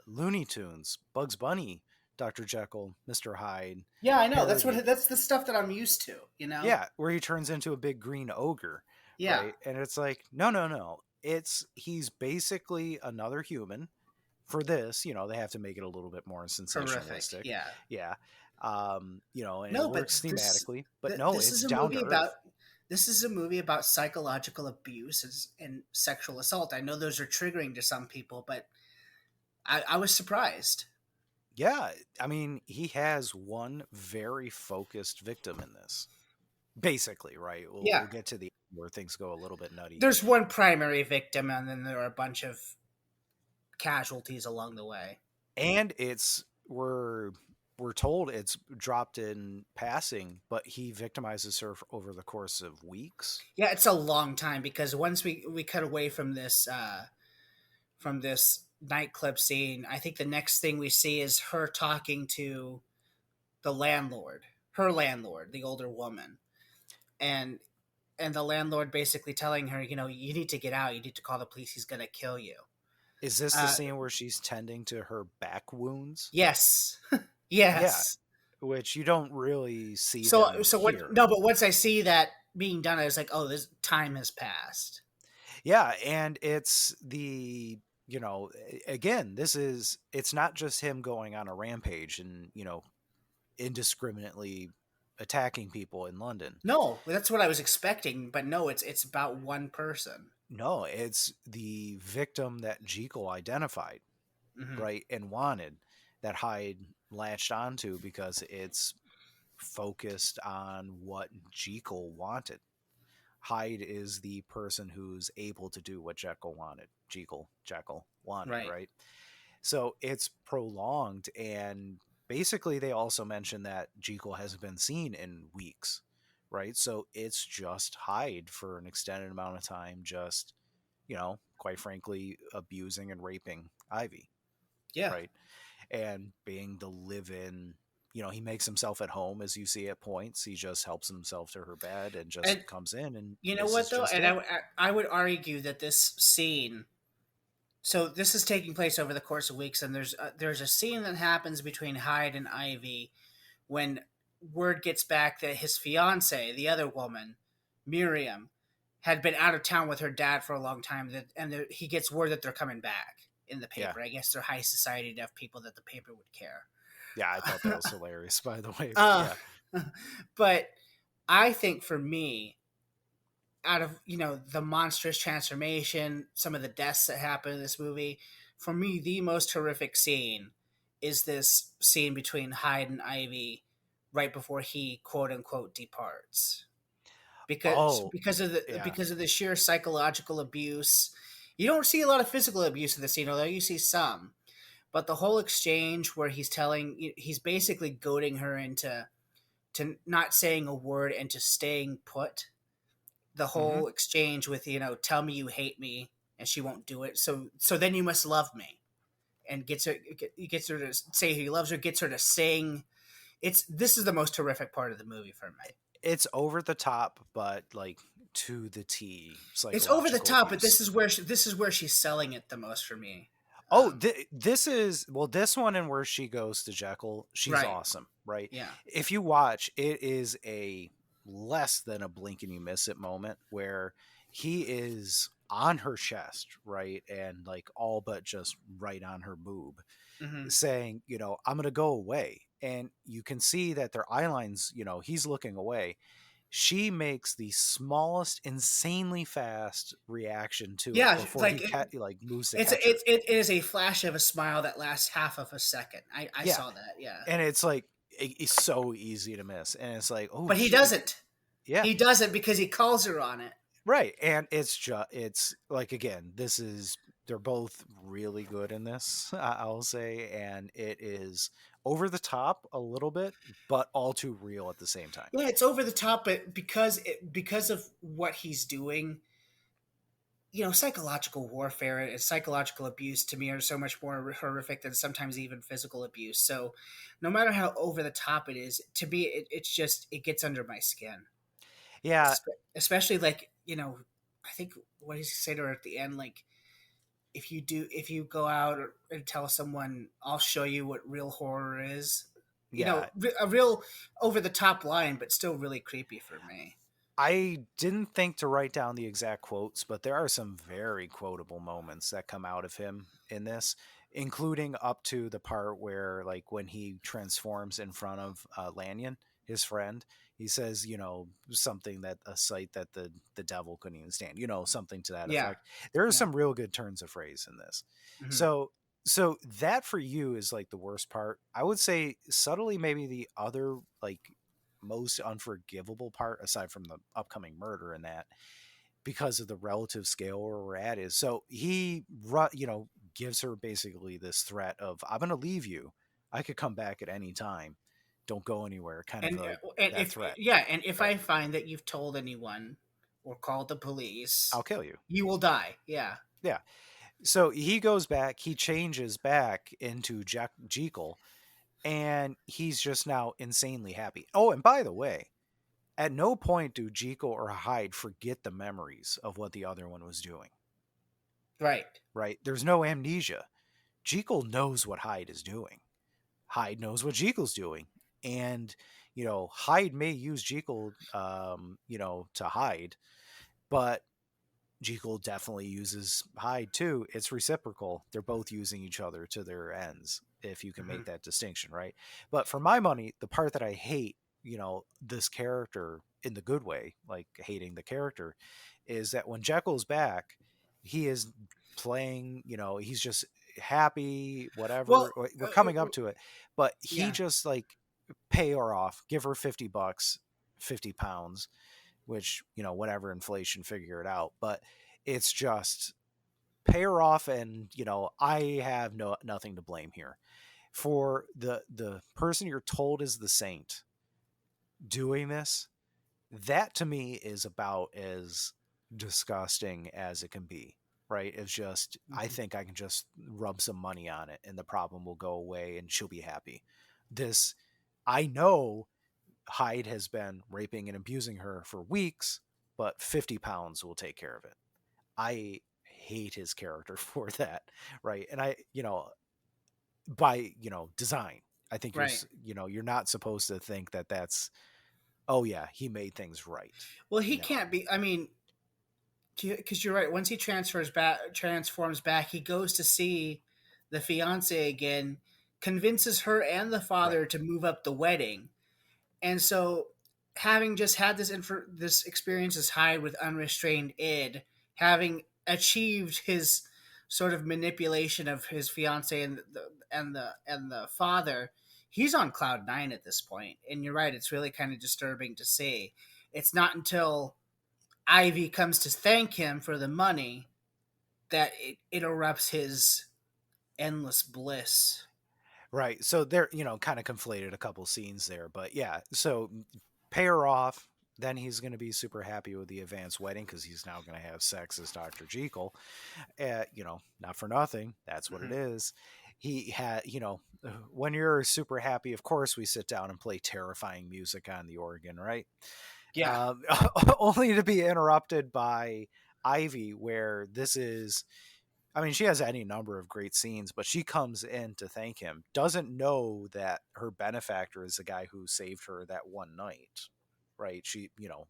Looney Tunes, Bugs Bunny, Dr. Jekyll, Mr. Hyde Yeah, I know. parody. That's the stuff that I'm used to. Yeah, where he turns into a big green ogre, Yeah, right? And it's like, no, no, no. He's basically another human. For this, they have to make it a little bit more horrific. sensationalistic. Yeah. Yeah. And it No, but works thematically, but no, this is it's a down to movie about earth. psychological abuse and sexual assault. I know those are triggering to some people, but I was surprised. Yeah, I mean, he has one very focused victim in this. Basically, right? We'll Yeah, get to the end where things go a little bit nutty. there's one primary victim, and then there are a bunch of casualties along the way. And we're told it's dropped in passing, but he victimizes her over the course of weeks. Yeah, it's a long time because once we cut away from this nightclub scene, I think the next thing we see is her talking to the landlord, her landlord, the older woman, and the landlord basically telling her, you need to get out, you need to call the police, he's gonna kill you. Is this the Uh, scene where she's tending to her back wounds? yes, Yeah, yes. which you don't really see So them what? here. No, but once I see that being done, I was like, oh, this time has passed. Yeah, and it's again, it's not just him going on a rampage and, indiscriminately attacking people in London. No, that's what I was expecting, but no, it's about one person. No, it's the victim that Jekyll identified, Hmm. right, and wanted, that Hyde latched onto because it's focused on what Jekyll wanted. Hyde is the person who's able to do what Jekyll wanted. Jekyll wanted, Right. right? So it's prolonged, and basically they also mention that Jekyll hasn't been seen in weeks, right? So it's just Hyde for an extended amount of time, just quite frankly, abusing and raping Ivy, Yeah. right? And being the live-in. He makes himself at home, as you see at points. He just helps himself to her bed and just And comes in, and you know this is what though? just And it. I would argue that this scene. So this is taking place over the course of weeks, and there's a scene that happens between Hyde and Ivy when word gets back that his fiance, the other woman, Miriam, had been out of town with her dad for a long time. He gets word that they're coming back in the Yeah, paper. I guess they're high society enough people that the paper would care. yeah. I thought that was hilarious, by the way. But uh, yeah. but I think for me, out of the monstrous transformation, some of the deaths that happen in this movie, for me the most horrific scene is this scene between Hyde and Ivy right before he quote unquote departs. Because Oh, yeah. because of the sheer psychological abuse. You don't see a lot of physical abuse in the scene, although you see some. But the whole exchange where he's basically goading her into to not saying a word and to staying put, the Hmm. whole exchange with tell me you hate me, and she won't do it, so then you must love me, and gets her to say he loves her, gets her to sing, It's this is the most terrific part of the movie for me. It's over the top, but like to the T, It's over the psychological top, but abuse. this is where she's selling it the most for me. Oh, Um, this is, well, this one and where she goes to Jekyll, she's right. awesome, right? Yeah. If you watch, it is a less than a blink and you miss it moment where he is on her chest, right? And like all but just right on her boob, Hmm. saying, I'm going to go away. And you can see that their eye lines, he's looking away. She makes the smallest, insanely fast reaction to it Yeah, before like he like moves to it's catch her. it is a flash of a smile that lasts half of a second. I Yeah, saw that. Yeah, and it's like it's so easy to miss, and it's like, oh but he gee, doesn't. yeah, He doesn't because he calls her on it. right. And it's like, again, this is, they're both really good in this, I'll say, and it is over the top a little bit, but all too real at the same time. Yeah, it's over the top, but because of what he's doing, psychological warfare and psychological abuse to me are so much more horrific than sometimes even physical abuse. So, no matter how over the top it is, to me, it's just it gets under my skin. Yeah, Especially like I think what does he say to her at the end? Like, if you go out and tell someone, I'll show you what real horror is. yeah. A real over the top line, but still really creepy for me. I didn't think to write down the exact quotes, but there are some very quotable moments that come out of him in this, including up to the part where, like, when he transforms in front of Lanyon, his friend, he says, something that a sight that the devil couldn't even stand, something to that Yeah, effect. There are yeah. some real good turns of phrase in this. Hmm. So, so that for you is like the worst part. I would say subtly maybe the other, like, most unforgivable part, aside from the upcoming murder and that, because of the relative scale where we're at, is so he gives her basically this threat of, I'm going to leave you, I could come back at any time, don't go anywhere, kind of like And that threat, if right? I find that you've told anyone or called the police, I'll kill you. you will die. Yeah, Yeah. So he goes back, he changes back into Jekyll, and he's just now insanely happy. Oh, and by the way, at no point do Jekyll or Hyde forget the memories of what the other one was doing, right. right? There's no amnesia. Jekyll knows what Hyde is doing. Hyde knows what Jekyll's doing. And, Hyde may use Jekyll, to hide, but Jekyll definitely uses Hyde too. It's reciprocal. They're both using each other to their ends, if you can Hmm. make that distinction, right? But for my money, the part that I hate, this character in the good way, like hating the character, is that when Jekyll's back, he is playing, he's just happy, Well, whatever. We're coming up to it, but he yeah. just like, pay her off, give her $50, 50 pounds, which, whatever inflation, figure it out. But it's just pay her off, and I have nothing to blame here for the person you're told is the saint doing this. That to me is about as disgusting as it can be, right? It's just, I Mhm. think I can just rub some money on it and the problem will go away and she'll be happy. This, I know Hyde has been raping and abusing her for weeks, but 50 pounds will take care of it. I hate his character for that, right? And by, design, I think Right. you're not supposed to think that that's, oh yeah, he made things right. Well, he No. can't be. I mean, because you're right. Once he transforms back, he goes to see the fiance again, convinces her and the Right. father to move up the wedding, and so having just had this experience as Hyde with unrestrained id, having achieved his sort of manipulation of his fiance and the father, he's on cloud nine at this point. And you're right; it's really kind of disturbing to see. It's not until Ivy comes to thank him for the money that it interrupts his endless bliss. Right. So they're, kind of conflated a couple scenes there, but yeah. So pay her off. Then he's going to be super happy with the advanced wedding because he's now going to have sex as Dr. Jekyll. Not for nothing. That's what it Mhm. is. he had, when you're super happy, of course we sit down and play terrifying music on the organ, right? Yeah. um, Only to be interrupted by Ivy, where this is, I mean, she has any number of great scenes, but she comes in to thank him, doesn't know that her benefactor is the guy who saved her that one night, right? She,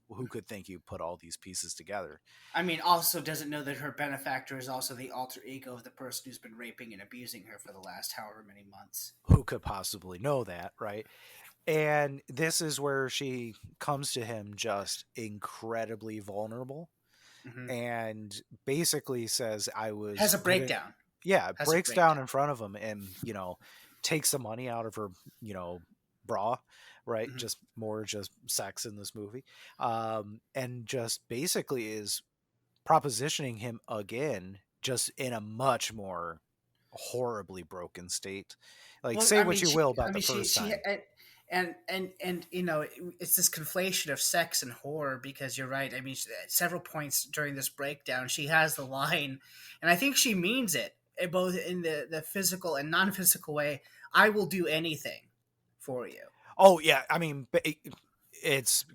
who could think you put all these pieces together? I mean, also doesn't know that her benefactor is also the alter ego of the person who's been raping and abusing her for the last however many months. Who could possibly know that, right? And this is where she comes to him just incredibly vulnerable Hmm. and basically says, I was Has a good at, breakdown. yeah, Has a breaks down breakdown. in front of him and, takes the money out of her, bra, right? Hmm. Just sex in this movie. And just basically is propositioning him again, just in a much more horribly broken state. Like, Well, say I what mean, you she, will I about the mean, first she, time. and it's this conflation of sex and horror because you're right. I mean, at several points during this breakdown, she has the line, and I think she means it, both in the physical and non-physical way. I will do anything for you. Oh yeah, I mean, it's,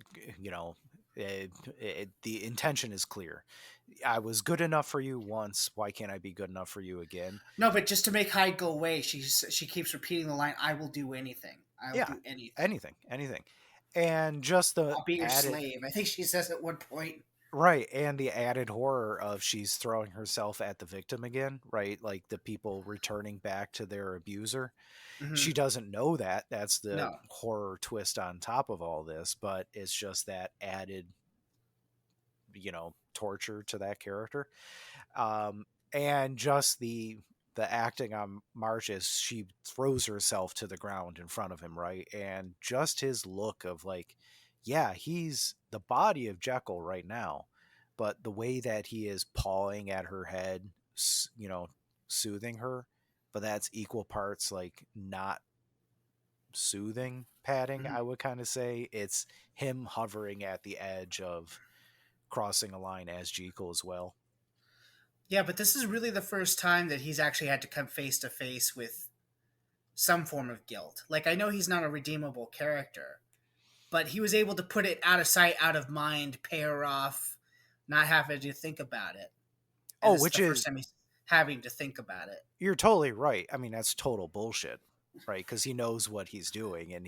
you know, the intention is clear. I was good enough for you once. Why can't I be good enough for you again? No, but just to make Hyde go away, she keeps repeating the line, "I will do anything. I will Yeah, do anything. anything, anything, and just the I'll be your added, slave." I think she says at one point. right, and the added horror of she's throwing herself at the victim again, right? Like the people returning back to their abuser. She Hmm. doesn't know that. That's the No. horror twist on top of all this, but it's just that added, torture to that character. And just the acting on March as she throws herself to the ground in front of him, right? And just his look of like, yeah, he's the body of Jekyll right now, but the way that he is pawing at her head, soothing her, but that's equal parts like not soothing patting, Hmm. I would kind of say. It's him hovering at the edge of crossing a line as Jekyll as well. Yeah, but this is really the first time that he's actually had to come face to face with some form of guilt. Like, I know he's not a redeemable character, but he was able to put it out of sight, out of mind, pay her off, not having to think about it. And Oh, this is which the first is, time he's having to think about it. you're totally right. I mean, that's total bullshit, right? Because he knows what he's doing, and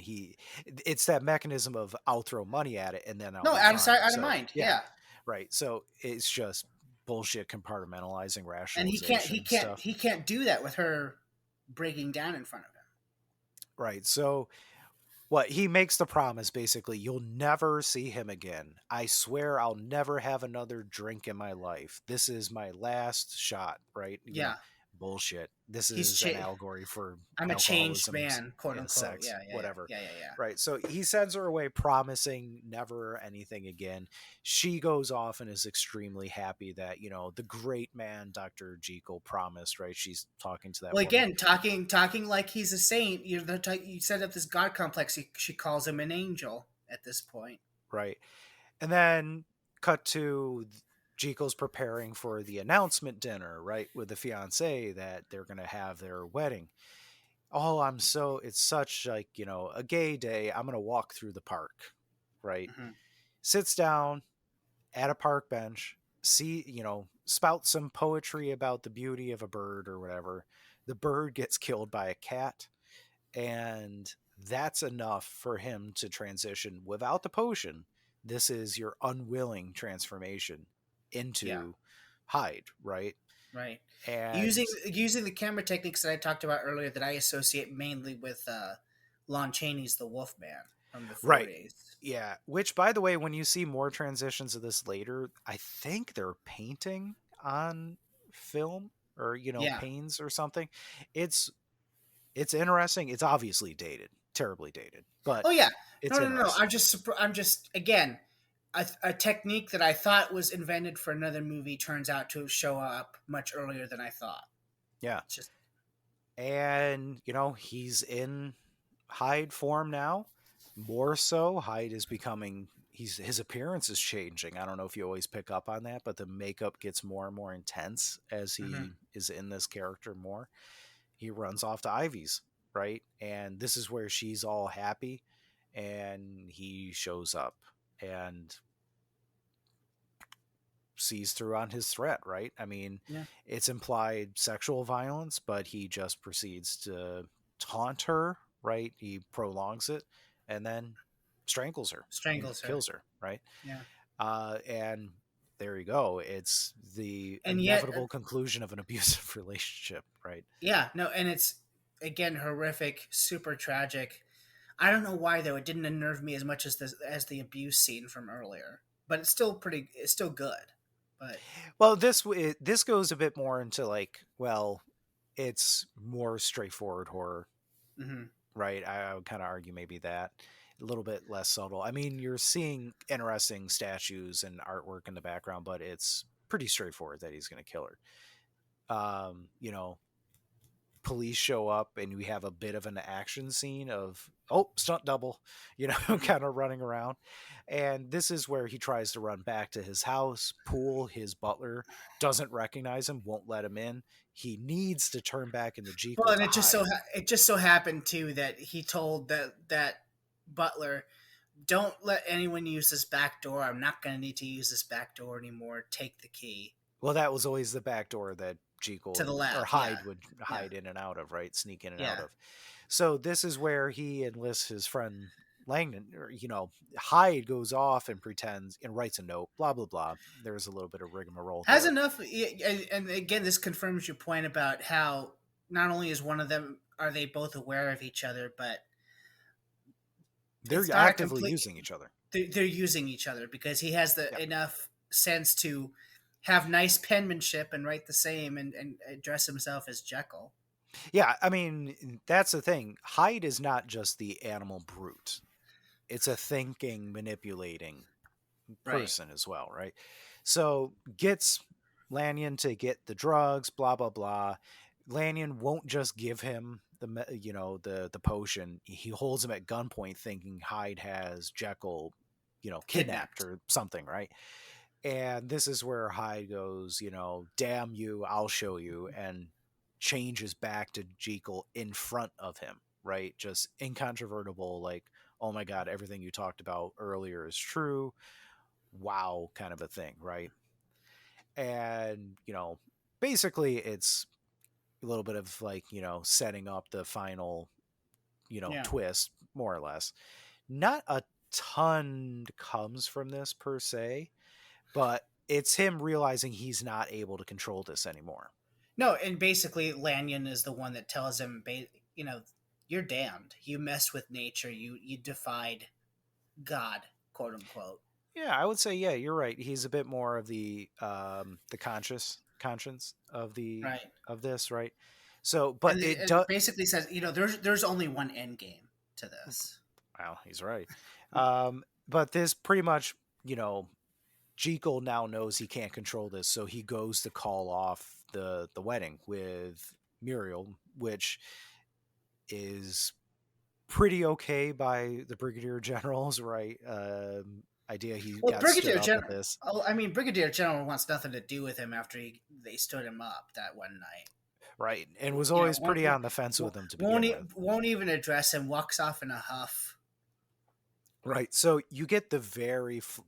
it's that mechanism of I'll throw money at it and then I'll No, be out of sight, fine. out of So mind. yeah, Yeah, right. So it's just bullshit compartmentalizing and rationalization stuff, he can't do that with her breaking down in front of him. right? So what he makes the promise basically, you'll never see him again. I swear I'll never have another drink in my life. This is my last shot, right? Yeah, Bullshit. This he's is an allegory for I'm a changed alcoholism, man, quote unquote. sex, Yeah, yeah, yeah, whatever. yeah, yeah, yeah. Right. So he sends her away promising never anything again. She goes off and is extremely happy that, the great man Dr. Jekyll promised, right? She's talking to that Well, woman. again, talking like he's a saint. You set up this god complex. She calls him an angel at this point. Right. And then cut to Jekyll's preparing for the announcement dinner, right, with the fiance that they're going to have their wedding. Oh, it's such like, a gay day. I'm going to walk through the park, right? Hmm. Sits down at a park bench, spout some poetry about the beauty of a bird or whatever. The bird gets killed by a cat, and that's enough for him to transition without the potion. This is your unwilling transformation Yeah, into Hyde, right? right. And Using the camera techniques that I talked about earlier that I associate mainly with Lon Chaney's The Wolfman from the right, 40s. yeah. Which, by the way, when you see more transitions of this later, I think they're painting on film or Yeah. panes or something. It's it's interesting. It's obviously dated, terribly dated, but Oh yeah. it's No, no, no. interesting. I'm just again a technique that I thought was invented for another movie turns out to show up much earlier than I thought. Yeah. It's just And he's in Hyde form now. More so, Hyde is becoming, his appearance is changing. I don't know if you always pick up on that, but the makeup gets more and more intense as mhm. he is in this character more. he runs off to Ivy's, right? And this is where she's all happy, and he shows up and sees through on his threat, right? I mean, Yeah. it's implied sexual violence, but he just proceeds to taunt her, right? He prolongs it and then strangles her and Strangles her. kills her, right? Yeah. And there you go. It's the And yet, inevitable conclusion of an abusive relationship, right? yeah, no, and it's again horrific, super tragic. I don't know why though. It didn't unnerve me as much as the abuse scene from earlier, but it's still pretty. It's still good, but Well, this goes a bit more into like, well, it's more straightforward horror, mm-hmm. right? I would kind of argue maybe that a little bit less subtle. I mean, you're seeing interesting statues and artwork in the background, but it's pretty straightforward that he's going to kill her. You know, police show up and we have a bit of an action scene of stunt double, you know, Mm-hmm. kind of running around. And this is where he tries to run back to his house. Poole, his butler, doesn't recognize him, won't let him in. He needs to turn back into Well, Jekyll and to hide. it just so happened too that he told that butler, "Don't let anyone use this back door. I'm not going to need to use this back door anymore. Take the key Well, that was always the back door that to Jekyll the or lab." Yeah, Hyde would yeah, hide in and out of, right? Sneak in and out yeah. of. So this is where he enlists his friend Langdon, or, you know, Hyde goes off and pretends and writes a note, blah, blah, blah. There's a little bit of rigmarole Has there. enough, and again, this confirms your point about how not only is one of them are they both aware of each other, but They're it's not a actively complete. using each other. They're using each other because he has the Yeah. enough sense to have nice penmanship and write the same and address himself as Jekyll. Yeah. I mean, that's the thing. Hyde is not just the animal brute, it's a thinking, manipulating Right. person as well, right? So gets Lanyon to get the drugs, blah blah blah. Lanyon won't just give him the potion. He holds him at gunpoint, thinking Hyde has Jekyll, kidnapped Kidnapped. or something, right? And this is where Hyde goes, damn you, I'll show you, and changes back to Jekyll in front of him, right? Just incontrovertible, like, oh my god, everything you talked about earlier is true, wow, kind of a thing, right? And basically it's a little bit of like, setting up the final, Yeah. twist, more or less. Not a ton comes from this per se, but it's him realizing he's not able to control this anymore. No, and basically Lanyon is the one that tells him, you know, you're damned. You messed with nature. You defied God, quote unquote. Yeah, I would say, yeah, you're right. He's a bit more of the conscience of Right. this, right? So, but And it does. it basically says, there's only one end game to this. Wow, he's right. But this pretty much, you know, Jekyll now knows he can't control this, so he goes to call off the wedding with Muriel, which is pretty okay by the brigadier generals, right? Idea he Well, got stood up at this, Brigadier General wants nothing to do with him after they stood him up that one night. right? And was You know, always pretty on the fence with him to begin with. won't even address him. Walks off in a huff. Right. So you get the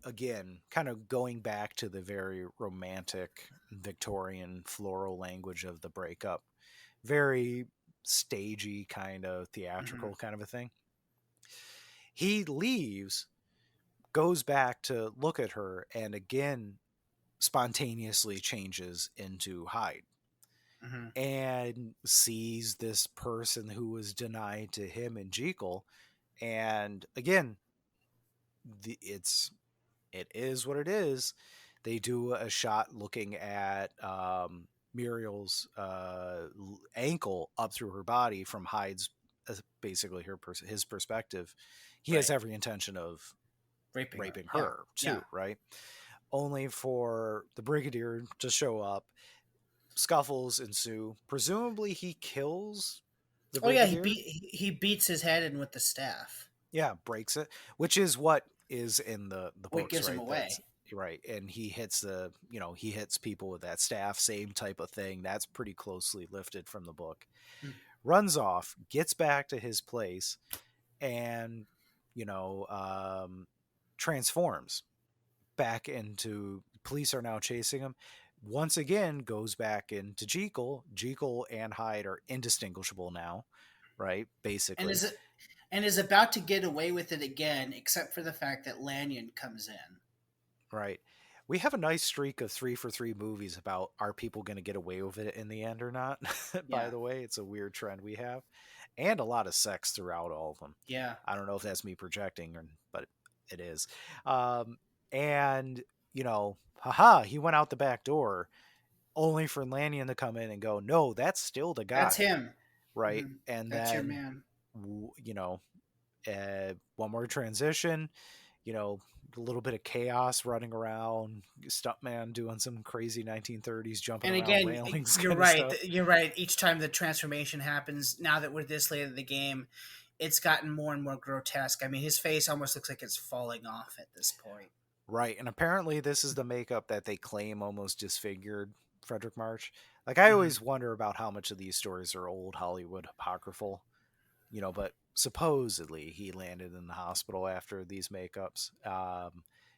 again, kind of going back to the very romantic Victorian floral language of the breakup. Very stagey, kind of Mm-hmm. theatrical kind of a thing. He leaves, goes back to look at her, and again spontaneously changes into Hyde Mm-hmm. and sees this person who was denied to him and Jekyll. And again, it is what it is. They do a shot looking at Muriel's ankle up through her body from Hyde's, basically his perspective. He has Right. every intention of Raping her. raping Yeah. her Yeah. too, right? Only for the brigadier to show up. Scuffles ensue. Presumably, he kills the Oh yeah, brigadier. he beats his head in with the staff. Yeah, breaks it, which is what is in the What books, gives him right? away? right, and he hits he hits people with that staff, same type of thing. That's pretty closely lifted from the book. Mm. Runs off, gets back to his place, and you know um, transforms back into. Police are now chasing him. Once again, goes back into Jekyll. Jekyll and Hyde are indistinguishable now, right? And Basically, is about to get away with it again, except for the fact that Lanyon comes in. right? We have a nice streak of 3 for 3 movies about are people going to get away with it in the end or not. By Yeah, the way, it's a weird trend we have, and a lot of sex throughout all of them. yeah. I don't know if that's me projecting, but it is. Um, and haha, he went out the back door, only for Lanyon to come in and go, "No, that's still the That's guy," him. right? Hmm. And That's your then, man. one more transition. You know, a little bit of chaos running around, stuntman doing some crazy 1930s jumping And around again, railings you're kind of right. stuff. You're right. Each time the transformation happens, now that we're this late in the game, it's gotten more and more grotesque. I mean, his face almost looks like it's falling off at this point. Right. And apparently this is the makeup that they claim almost disfigured Frederick March. Like I Hmm. always wonder about how much of these stories are old Hollywood apocryphal, but supposedly he landed in the hospital after these makeups.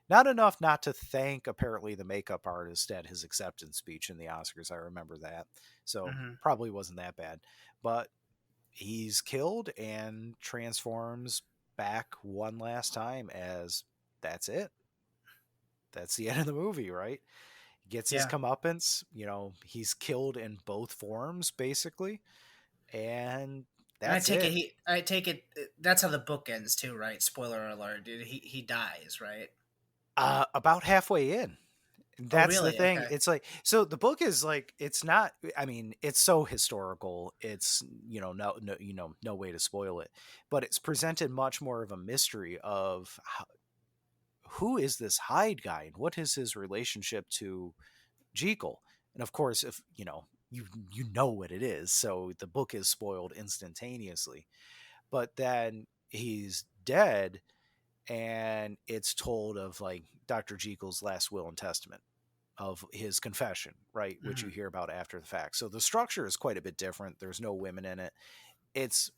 Not enough not to thank apparently the makeup artist at his acceptance speech in the Oscars. I remember that. So Hmm. probably wasn't that bad. But he's killed and transforms back one last time as that's it. That's the end of the movie, right? Gets his Yeah. comeuppance. He's killed in both forms, basically. And And that's it. I take it that's how the book ends too, right? Spoiler alert. He dies, right? About halfway in. Oh, That's the really? thing. Okay. It's like, so the book is like, it's not, I mean, it's so historical. It's, no way to spoil it, but it's presented much more of a mystery of who is this Hyde guy and what is his relationship to Jekyll. And of course, if you know what it is, so the book is spoiled instantaneously. But then he's dead, and it's told of like Dr. Jekyll's last will and testament, of his confession, right, which you Hmm. hear about after the fact. So the structure is quite a bit different. There's no women in it. It's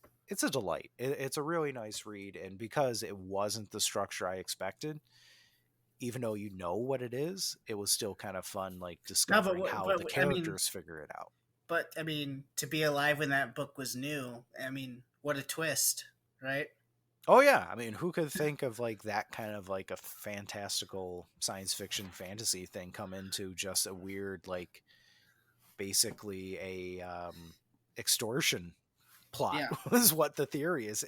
a delight. It's a really nice read, and because it wasn't the structure I expected, even though you know what it is, it was still kind of fun, like No, discovering how the I mean, characters figure it out. to be alive when that book was new, I mean, what a twist, right? Oh yeah, I mean, who could think of like that kind of like a fantastical science fiction fantasy thing come into just a weird, like, basically a extortion plot Yeah. was what the theory is.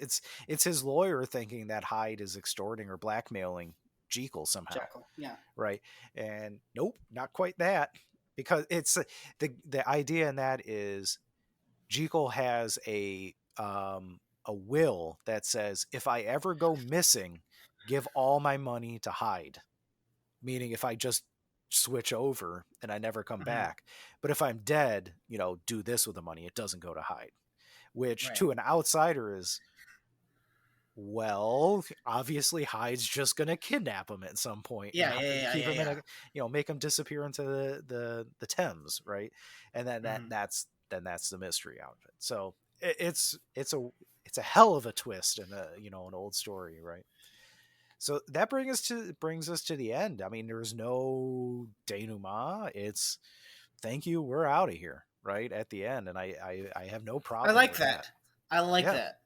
It's his lawyer thinking that Hyde is extorting or blackmailing Jekyll somehow, Jekyll. Yeah. right? And nope, not quite that, because it's the idea in that is Jekyll has a will that says if I ever go missing, give all my money to Hyde, meaning if I just switch over and I never come Hmm. back. But if I'm dead, do this with the money. It doesn't go to Hyde, which Right. to an outsider is, well, obviously Hyde's just going to kidnap him at some point and Yeah. Yeah. Yeah. keep Yeah. him in Yeah. a, make him disappear into the Thames, right? And then Hmm. that's the mystery out of it. So it's a hell of a twist in an old story, right? So that brings us to the end. I mean, there's no denouement. It's thank you, we're out of here, right at the end, and I have no I problem like with that. that. I like Yeah, that.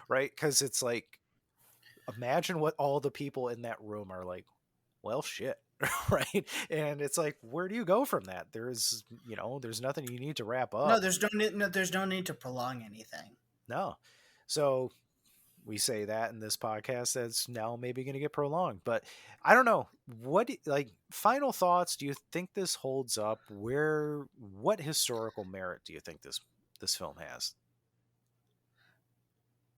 right, because it's like, imagine what all the people in that room are like. Well, shit. Right, and it's like, where do you go from that? There's nothing you need to wrap No, up. there's no need to prolong anything. No. So we say that in this podcast that's now maybe going to get prolonged, but I don't know like, final thoughts. Do you think this holds up? What historical merit do you think this film has?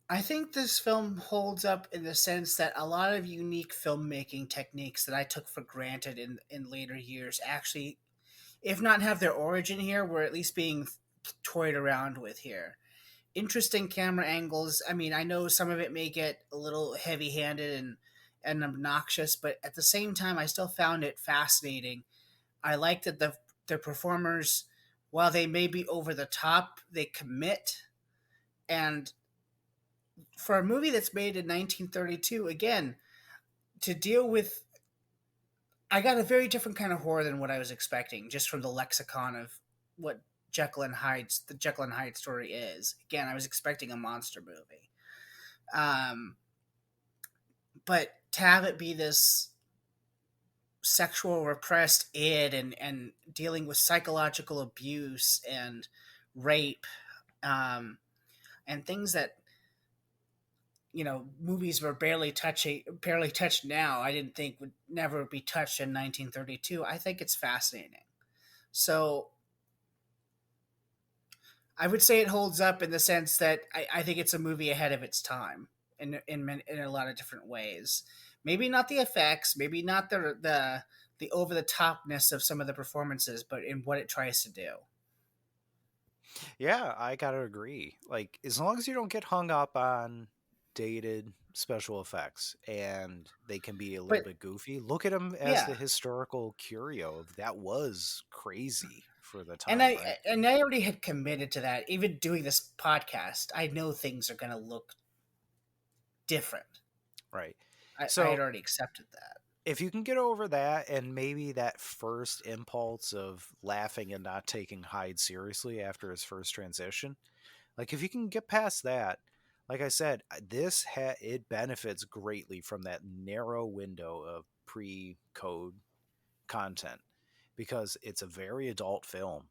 I think this film holds up in the sense that a lot of unique filmmaking techniques that I took for granted in later years actually, if not have their origin here, were at least being toyed around with here. Interesting camera angles. I mean, I know some of it may get a little heavy handed and obnoxious, but at the same time, I still found it fascinating. I like that the performers, while they may be over the top, they commit. And for a movie that's made in 1932, again, to deal with, I got a very different kind of horror than what I was expecting, just from the lexicon of what the Jekyll and Hyde story is. Again, I was expecting a monster movie. Um, but to have it be this sexual repressed id, and dealing with psychological abuse and rape, um, and things that, movies were barely touched now, I didn't think would never be touched in 1932. I think it's fascinating. So I would say it holds up in the sense that I think it's a movie ahead of its time in a lot of different ways. Maybe not the effects, maybe not the over the topness of some of the performances, but in what it tries to do. Yeah, I gotta agree. Like, as long as you don't get hung up on dated special effects and they can be a little But bit goofy, look at them as yeah, the historical curio of that was crazy for the and time, I right? and I already had committed to that. Even doing this podcast, I know things are going to look different. Right. I had So already accepted that. if you can get over that and maybe that first impulse of laughing and not taking Hyde seriously after his first transition, like if you can get past that, like I said, it benefits greatly from that narrow window of pre-code content because it's a very adult film.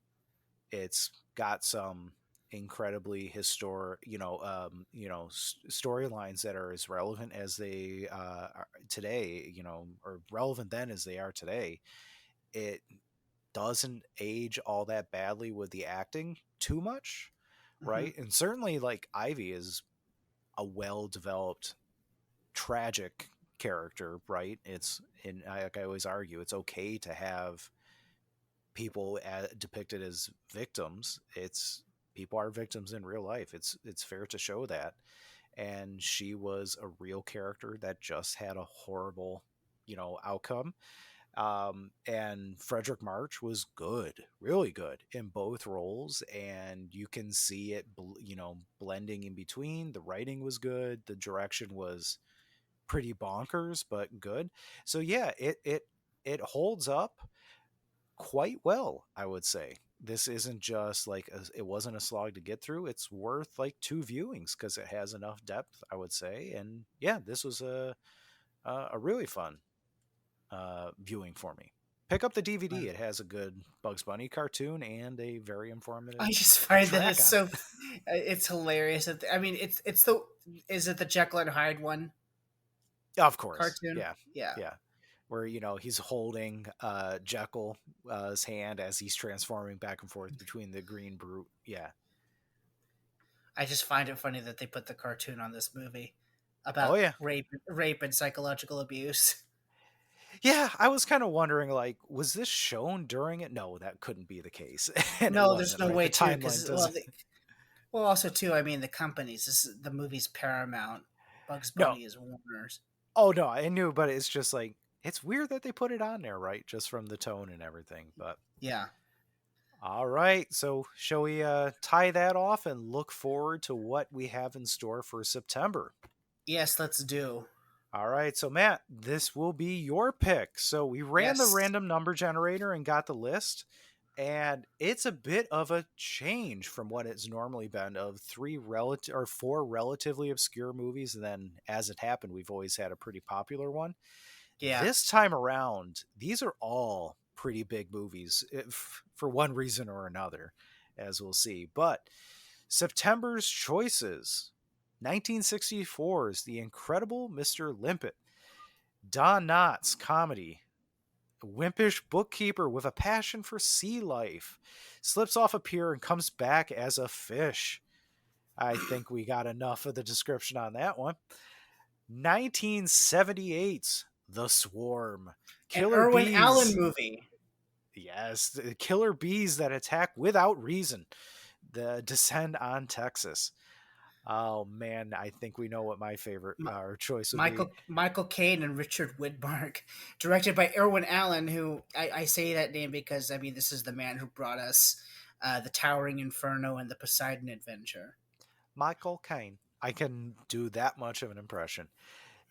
It's got some incredibly historic, storylines that are as relevant as they are today, or relevant then as they are today. It doesn't age all that badly with the acting too much, Hmm. right? And certainly, like Ivy is a well developed tragic character, right? Like I always argue, it's okay to have people depicted as victims. It's People are victims in real life. It's fair to show that. And she was a real character that just had a horrible, outcome. And Frederick March was good, really good in both roles, and you can see it, blending in between. The writing was good, the direction was pretty bonkers, but good. So yeah, it holds up quite well, I would say. This isn't just like it wasn't a slog to get through. It's worth like two viewings because it has enough depth, I would say. And yeah, this was a really fun viewing for me. Pick up the DVD. It has a good Bugs Bunny cartoon and a very I informative just find that track it's on it. so, it's hilarious. I mean, it's the, is it the Jekyll and Hyde one Of course, cartoon? yeah, Yeah, yeah. Where he's holding Jekyll's hand as he's transforming back and forth between the green brute. Yeah. I just find it funny that they put the cartoon on this movie Oh about yeah. rape and psychological abuse. Yeah, I was kind of wondering, like, was this shown during it? No, that couldn't be the case, and it No, there's wasn't. no Right? way The to, timeline because doesn't. well, also too. I mean, the companies. The movie's Paramount. Bugs No. Bunny is Warner's. Oh no, I knew, but it's just like it's weird that they put it on there, right? Just from the tone and everything. But Yeah. all right, so shall we tie that off and look forward to what we have in store for September? Yes, let's do. All right, so Matt, this will be your pick. So we ran the Yes. random number generator and got the list, and it's a bit of a change from what it's normally been of four relatively obscure movies, and then as it happened, we've always had a pretty popular one. Yeah. This time around, these are all pretty big movies for one reason or another, as we'll see. But September's choices: 1964's The Incredible Mr. Limpet, Don Knotts comedy, a wimpish bookkeeper with a passion for sea life, slips off a pier and comes back as a fish. I think we got enough of the description on that one. 1978's The Swarm, An killer Irwin Allen bees. movie. Yes, the killer bees that attack without reason. The descend on Texas. Oh man, I think we know what my favorite choice would be. Michael Caine and Richard Widmark, directed by Irwin Allen, who I say that name because I mean this is the man who brought us the Towering Inferno and the Poseidon Adventure. Michael Caine. I can do that much of an impression.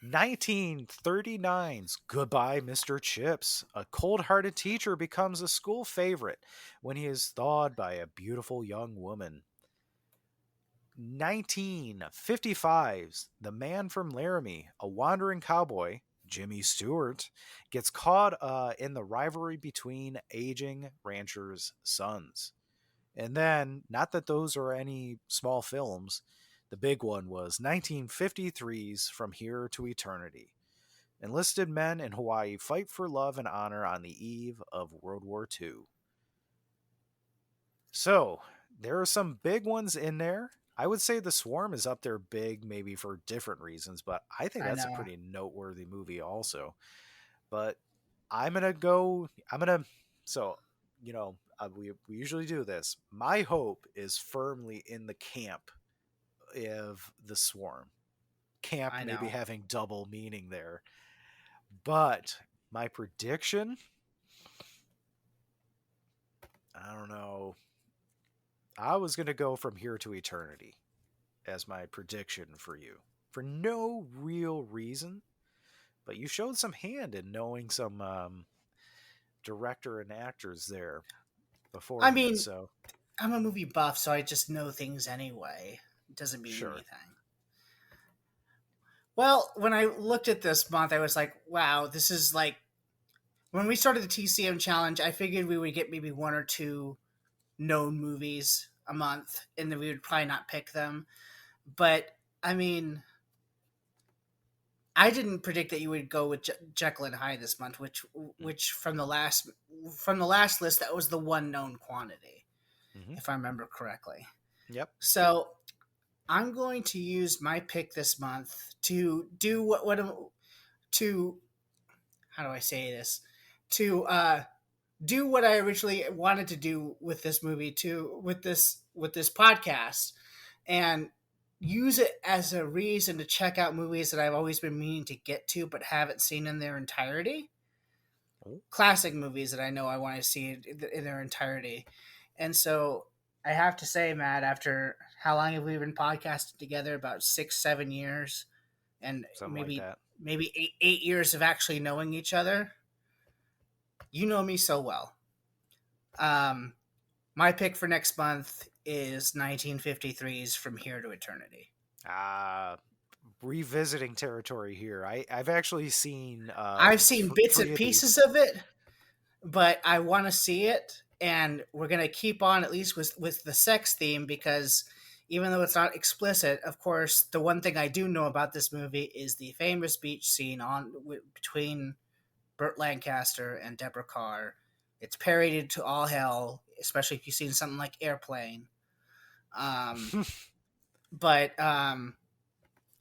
1939's Goodbye, Mr. Chips. A cold hearted teacher becomes a school favorite when he is thawed by a beautiful young woman. 1955's The Man from Laramie, a wandering cowboy, Jimmy Stewart, gets caught in the rivalry between aging ranchers' sons. And then, not that those are any small films, the big one was 1953's From Here to Eternity. Enlisted men in Hawaii fight for love and honor on the eve of World War II. So, there are some big ones in there. I would say The Swarm is up there big, maybe for different reasons, but I think I that's a know. pretty noteworthy movie, also. But I'm going to go, I'm going to, so, we usually do this. My hope is firmly in the camp of The Swarm. Camp I maybe know. having double meaning there. But my prediction, I don't know. I was going to go From Here to Eternity as my prediction for you for no real reason, but you showed some hand in knowing some director and actors there I beforehand. mean, So, I'm a movie buff, so I just know things anyway. It doesn't mean sure. anything. Well, when I looked at this month, I was like, wow, this is like when we started the TCM challenge, I figured we would get maybe one or two known movies a month, and then we would probably not pick them. But I mean, I didn't predict that you would go with Jekyll and Hyde this month, which from the last list that was the one known quantity, Mm-hmm. if I remember correctly. Yep. So I'm going to use my pick this month to do what to how do I say this to do what I originally wanted to do with this movie to with this podcast and use it as a reason to check out movies that I've always been meaning to get to but haven't seen in their entirety. Oh, Classic movies that I know I want to see in their entirety. And so I have to say, Matt, after how long have we been podcasting together? About 6, 7 years, and something like that. maybe 8 years of actually knowing each other. You know me so well. Um, my pick for next month is 1953's From Here to Eternity. Ah, revisiting territory here. I've actually seen I've seen bits and three of pieces these. of it, but I want to see it, and we're gonna keep on at least with the sex theme because even though it's not explicit, of course, the one thing I do know about this movie is the famous beach scene between Burt Lancaster and Deborah Carr. It's parodied to all hell, especially if you've seen something like Airplane. Um, but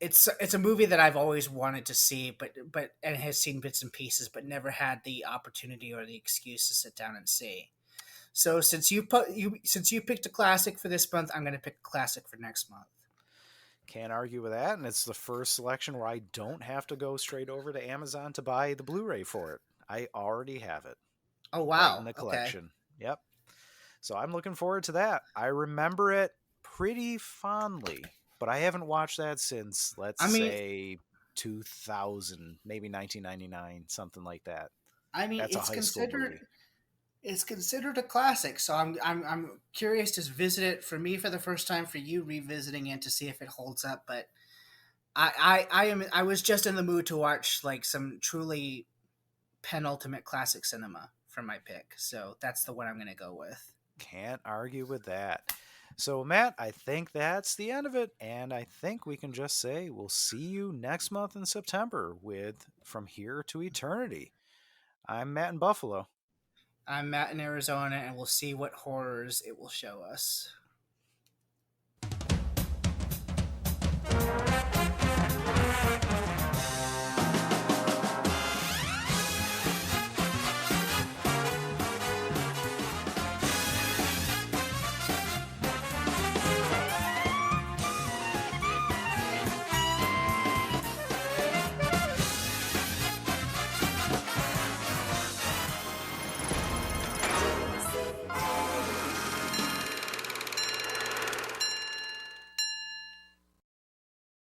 it's a movie that I've always wanted to see, but and has seen bits and pieces, but never had the opportunity or the excuse to sit down and see. So since you picked a classic for this month, I'm going to pick a classic for next month. Can't argue with that, and it's the first selection where I don't have to go straight over to Amazon to buy the Blu-ray for it. I already have it Oh right in wow, the okay. collection. Yep. So I'm looking forward to that. I remember it pretty fondly, but I haven't watched that since, let's I mean, say, 2000, maybe 1999, something like that. I mean, That's a high school movie. it's considered a classic. So I'm curious to visit it for me for the first time, for you revisiting it to see if it holds up. But I was just in the mood to watch like some truly penultimate classic cinema for my pick. So that's the one I'm going to go with. Can't argue with that. So, Matt, I think that's the end of it. And I think we can just say we'll see you next month in September with From Here to Eternity. I'm Matt in Buffalo. I'm Matt in Arizona, and we'll see what horrors it will show us.